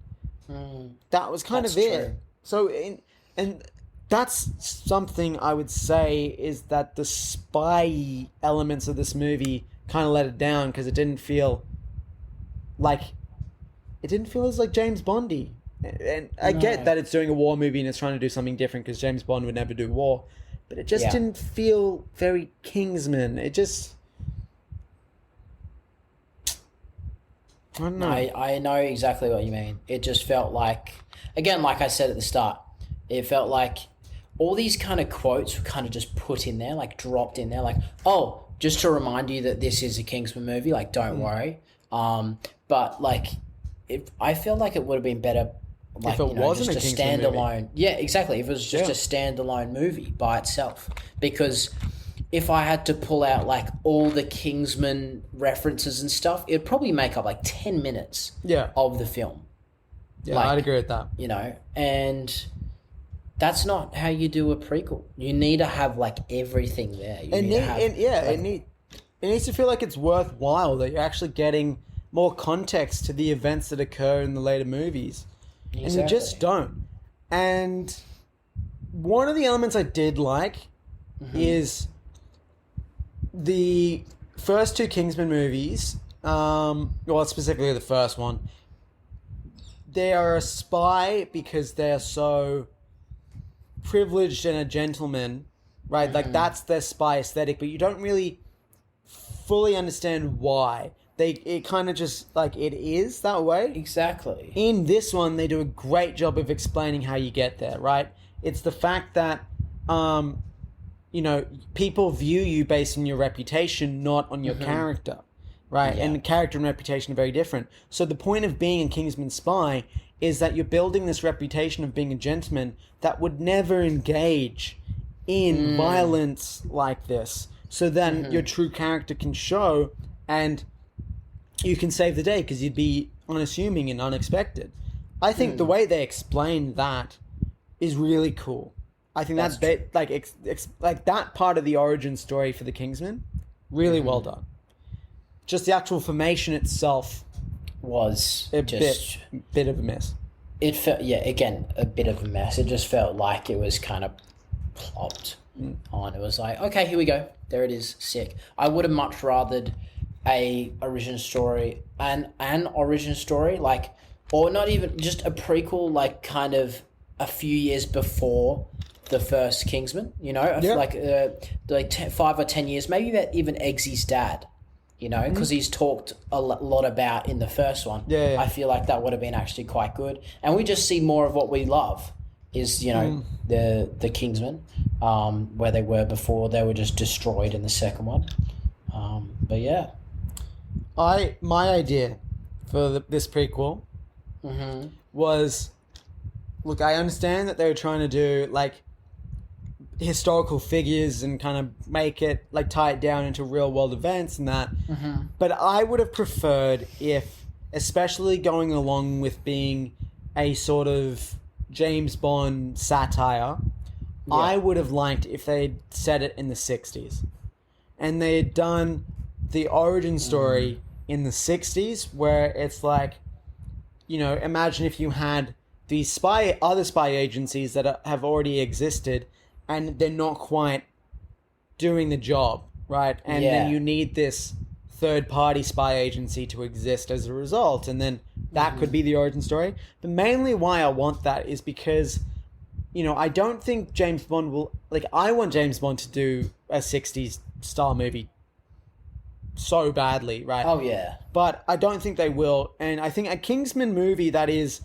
That was kind of it. True. So, and that's something I would say is that the spy elements of this movie kind of let it down because it didn't feel as like James Bondy. And I get that it's doing a war movie and it's trying to do something different because James Bond would never do war. But it just didn't feel very Kingsman. It just... I don't know. I know exactly what you mean. It just felt like, again, like I said at the start, it felt like all these kind of quotes were kind of just put in there, like dropped in there, like, oh, just to remind you that this is a Kingsman movie, like, don't worry. But like, I feel like it would have been better, like, if it wasn't just a Kingsman standalone. movie. Yeah, exactly. If it was just a standalone movie by itself, because if I had to pull out like all the Kingsman references and stuff, it'd probably make up like 10 minutes of the film. Yeah, like, I'd agree with that. And that's not how you do a prequel. You need to have like everything there. It needs to feel like it's worthwhile, that you're actually getting more context to the events that occur in the later movies. Exactly. And you just don't. And one of the elements I did like is the first two Kingsman movies, specifically the first one, they are a spy because they're so privileged and a gentleman, right? Like, that's their spy aesthetic, but you don't really fully understand why. It kind of just, like, it is that way. Exactly. In this one, they do a great job of explaining how you get there, right? It's the fact that, people view you based on your reputation, not on your character, right? Yeah. And character and reputation are very different. So the point of being a Kingsman spy is that you're building this reputation of being a gentleman that would never engage in violence like this. So then your true character can show, and you can save the day because you'd be unassuming and unexpected. I think the way they explain that is really cool. I think that's that part of the origin story for the Kingsman, really well done. Just the actual formation itself was a bit of a mess. It felt, again, a bit of a mess. It just felt like it was kind of plopped on. It was like, okay, here we go. There it is. Sick. I would have much rathered an origin story, like, or not even just a prequel, like, kind of a few years before the first Kingsman, like 5 or 10 years, maybe that even Eggsy's dad, because he's talked a lot about in the first one. I feel like that would have been actually quite good, and we just see more of what we love is the Kingsman, where they were before. They were just destroyed in the second one, but yeah. My idea for this prequel was, look, I understand that they were trying to do like historical figures and kind of make it, like, tie it down into real world events and that. But I would have preferred if, especially going along with being a sort of James Bond satire, I would have liked if they'd set it in the 60s. And they had done the origin story in the 60s, where it's like, imagine if you had these other spy agencies that have already existed, and they're not quite doing the job, right? And then you need this third-party spy agency to exist as a result, and then that could be the origin story. But mainly why I want that is because, I don't think James Bond will... Like, I want James Bond to do a 60s style movie so badly, right? Oh, yeah. But I don't think they will, and I think a Kingsman movie that is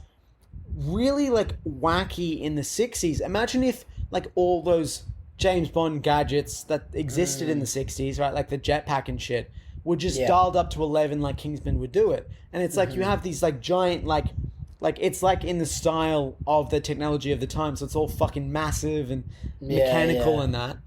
really, like, wacky in the 60s. Imagine if, like, all those James Bond gadgets that existed in the 60s, right, like the jetpack and shit, were just dialed up to 11 like Kingsman would do it. And it's like you have these, like, giant, like it's like in the style of the technology of the time, so it's all fucking massive and mechanical and that.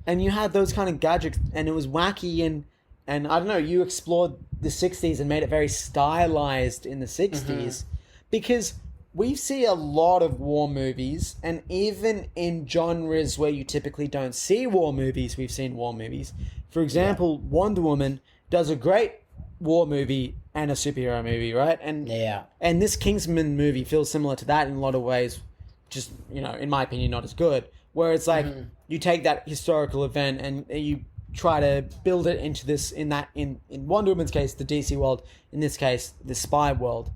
And you had those kind of gadgets, and it was wacky, and I don't know, you explored the 60s and made it very stylized in the 60s, because we see a lot of war movies, and even in genres where you typically don't see war movies, we've seen war movies. For example, Wonder Woman does a great war movie and a superhero movie, right? And this Kingsman movie feels similar to that in a lot of ways, just, in my opinion, not as good. Where it's like, you take that historical event and you try to build it into this, in Wonder Woman's case, the DC world, in this case, the spy world.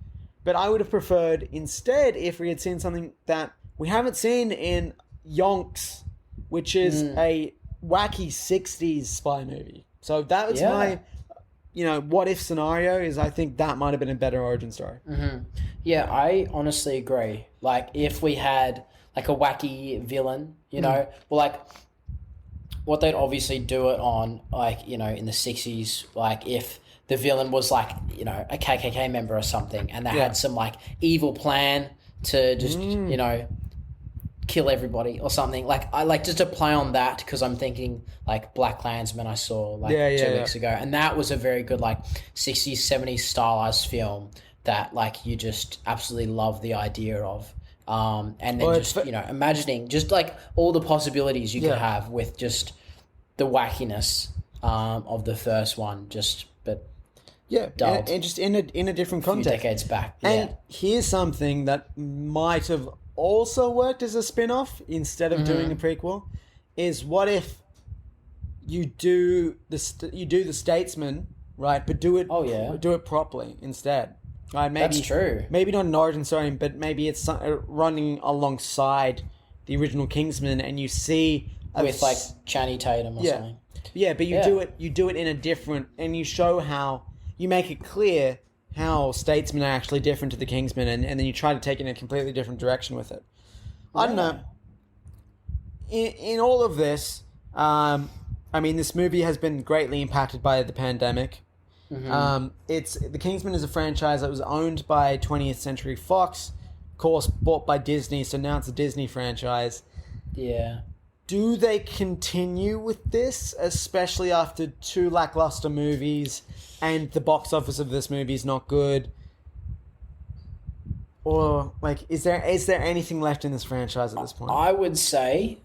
But I would have preferred instead if we had seen something that we haven't seen in Yonks, which is a wacky 60s spy movie. So that was what if scenario is I think that might have been a better origin story. Yeah, I honestly agree. Like, if we had, like, a wacky villain, well, like, what they'd obviously do it on, like, in the 60s, like, if the villain was, like, a KKK member or something, and they had some, like, evil plan to just, kill everybody or something. Like, I like just to play on that, because I'm thinking, like, Black Klansman I saw, like, 2 weeks ago, and that was a very good, like, 60s, 70s stylized film that, like, you just absolutely love the idea of. And then imagining just, like, all the possibilities you could have with just the wackiness of the first one, and just in a different context. A few decades back. And here's something that might have also worked as a spin-off instead of doing a prequel, is what if you do the Statesman, right, but do it properly instead. Right, maybe, that's true. Maybe not an origin story, but maybe it's running alongside the original Kingsman, and you see with like Channing Tatum or something. Yeah, but you do it in a different, and you show how you make it clear how Statesmen are actually different to the Kingsman, and then you try to take it in a completely different direction with it. I don't know. In all of this, this movie has been greatly impacted by the pandemic. The Kingsman is a franchise that was owned by 20th Century Fox, of course, bought by Disney, so now it's a Disney franchise. Yeah. Do they continue with this, especially after 2 lackluster movies, and the box office of this movie is not good? Or, like, is there anything left in this franchise at this point? I would say,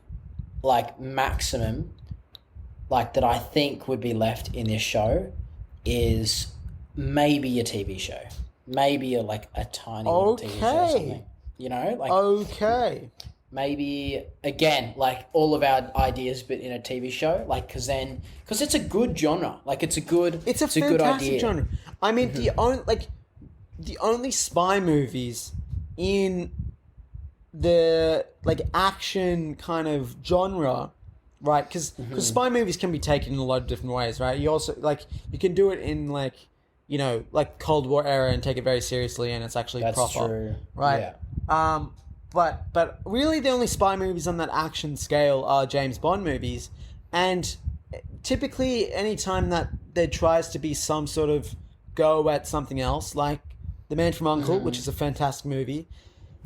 like, maximum, like, that I think would be left in this show is maybe a TV show. Maybe a tiny little TV show or something. Okay. Maybe, again, like, all of our ideas, but in a TV show, like, because it's a good genre. Like, it's a good idea. Genre. I mean, the only spy movies in the, like, action kind of genre, right? Because spy movies can be taken in a lot of different ways, right? You also, like, you can do it in, like, Cold War era and take it very seriously, and it's actually proper. That's true. Right? Yeah. But really the only spy movies on that action scale are James Bond movies, and typically any time that there tries to be some sort of go at something else, like The Man from U.N.C.L.E., which is a fantastic movie,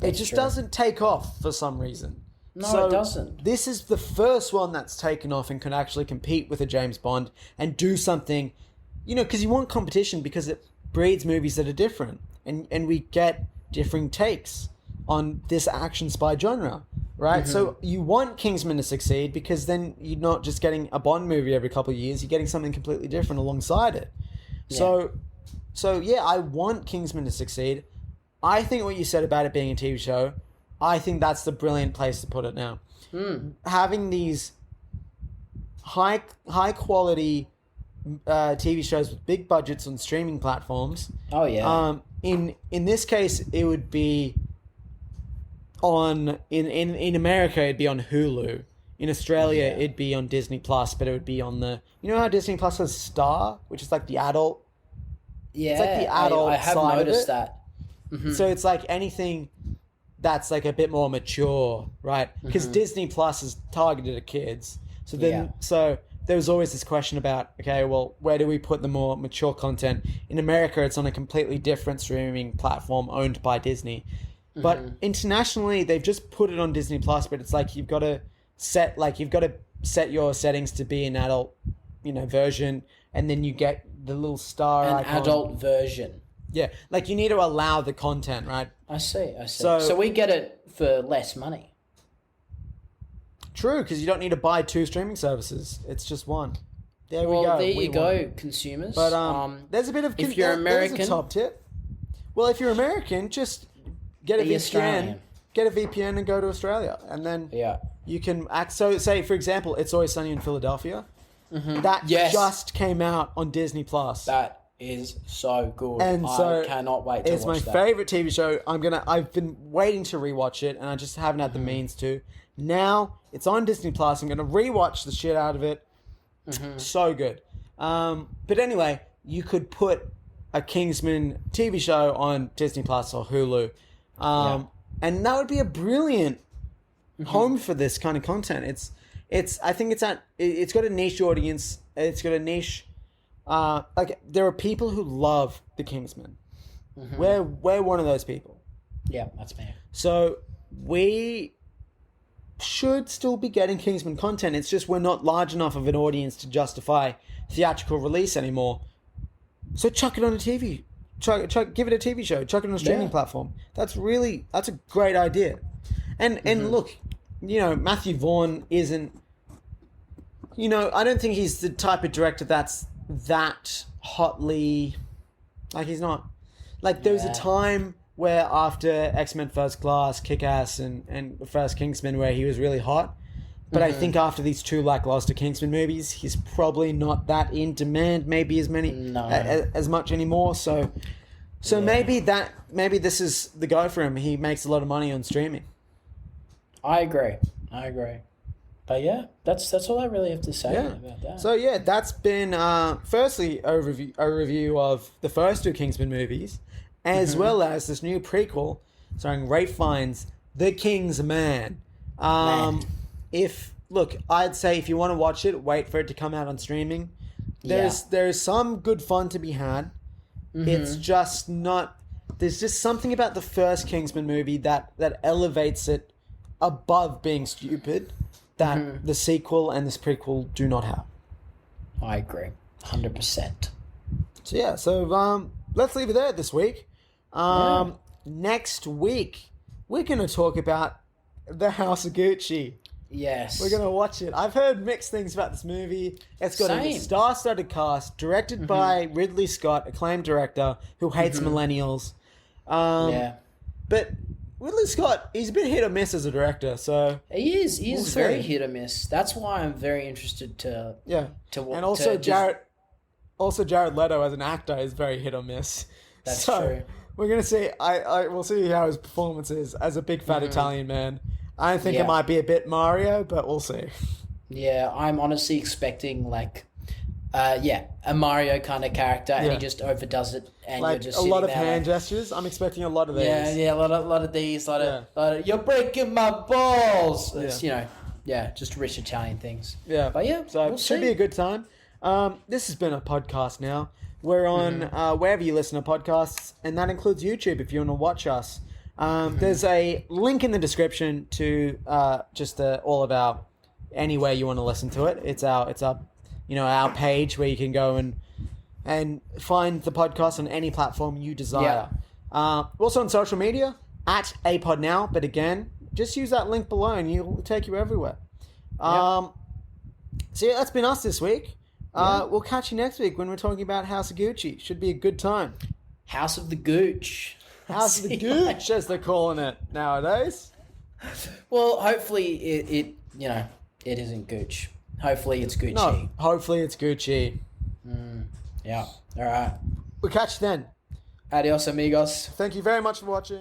it just doesn't take off for some reason. No, it doesn't. This is the first one that's taken off and can actually compete with a James Bond and do something, because you want competition, because it breeds movies that are different, and we get differing takes on this action spy genre, right? So you want Kingsman to succeed, because then you're not just getting a Bond movie every couple of years, you're getting something completely different alongside it. Yeah. So I want Kingsman to succead. I think what you said about it being a TV show, I think that's the brilliant place to put it now. Having these high quality TV shows with big budgets on streaming platforms. Oh yeah. In this case, it would be on in America, it'd be on Hulu. In Australia, it'd be on Disney Plus, but it would be on the, how Disney Plus has Star, which is like the adult. Yeah, it's like the adult I have side noticed of it. That. So it's like anything that's like a bit more mature, right? Because Disney Plus is targeted at kids. So then, so there was always this question about, okay, well, where do we put the more mature content? In America, it's on a completely different streaming platform owned by Disney. But internationally, they've just put it on Disney Plus, but it's like you've got to set your settings to be an adult, version, and then you get the little star icon. An adult version. Yeah, like you need to allow the content, right? I see. So we get it for less money. True, because you don't need to buy 2 streaming services. It's just one. There we go. Well, there you go, consumers. But there's a bit of... If you're American... There's a top tip. Well, if you're American, just... Get a VPN. Australian. Get a VPN and go to Australia, and then you can act. So, say for example, It's Always Sunny in Philadelphia. That just came out on Disney Plus. That is so good, and I cannot wait to watch that. It's my favorite TV show. I've been waiting to rewatch it, and I just haven't had the means to. Now it's on Disney Plus. I'm gonna rewatch the shit out of it. So good. But anyway, you could put a Kingsman TV show on Disney Plus or Hulu. And that would be a brilliant home for this kind of content. I think it's got a niche audience. It's got a niche, like there are people who love the Kingsman. We're one of those people. Yeah, that's me. So we should still be getting Kingsman content. It's just we're not large enough of an audience to justify theatrical release anymore. So chuck it on a TV. Give it a TV show. Chuck it on a streaming platform. That's a great idea. And look, Matthew Vaughn isn't. I don't think he's the type of director that's that hotly. Like he's not. Like there was a time where after X-Men First Class, Kick-Ass, and the first Kingsman, where he was really hot. But I think after these 2 lackluster Kingsman movies, he's probably not that in demand, maybe as much anymore. So maybe this is the go for him. He makes a lot of money on streaming. I agree. But yeah, that's all I really have to say about that. So yeah, that's been firstly a review of the first 2 Kingsman movies, as well as this new prequel starring Ralph Fiennes, The King's Man. I'd say if you want to watch it, wait for it to come out on streaming. There's some good fun to be had. It's just not. There's just something about the first Kingsman movie that elevates it above being stupid that the sequel and this prequel do not have. I agree, 100%. So yeah, let's leave it there this week. Next week we're gonna talk about The House of Gucci. Yes. We're going to watch it. I've heard mixed things about this movie. It's got a star-studded cast, directed by Ridley Scott, acclaimed director, who hates millennials. But Ridley Scott, he's a bit hit or miss as a director, so... He is very hit or miss. That's why I'm very interested to watch. And also Jared Leto as an actor is very hit or miss. That's true. We're going to see... we'll see how his performance is as a big fat Italian man. I think it might be a bit Mario, but we'll see. Yeah, I'm honestly expecting a Mario kind of character, and he just overdoes it, and you're just a lot of hand gestures. I'm expecting a lot of these. Yeah, a lot of these, lot of you're breaking my balls. It's, just rich Italian things. Yeah, but so it should be a good time. This has been a podcast now. We're on wherever you listen to podcasts, and that includes YouTube if you want to watch us. There's a link in the description to all of our anywhere you want to listen to it. It's our page where you can go and find the podcast on any platform you desire. Also on social media at APodNow, but again, just use that link below and it'll take you everywhere. So yeah, that's been us this week. We'll catch you next week when we're talking about House of Gucci. Should be a good time. House of the Gooch. House of the Gooch, as they're calling it nowadays. Well, hopefully it isn't Gooch. Hopefully it's Gucci. No, hopefully it's Gucci. Yeah. All right. We'll catch you then. Adios, amigos. Thank you very much for watching.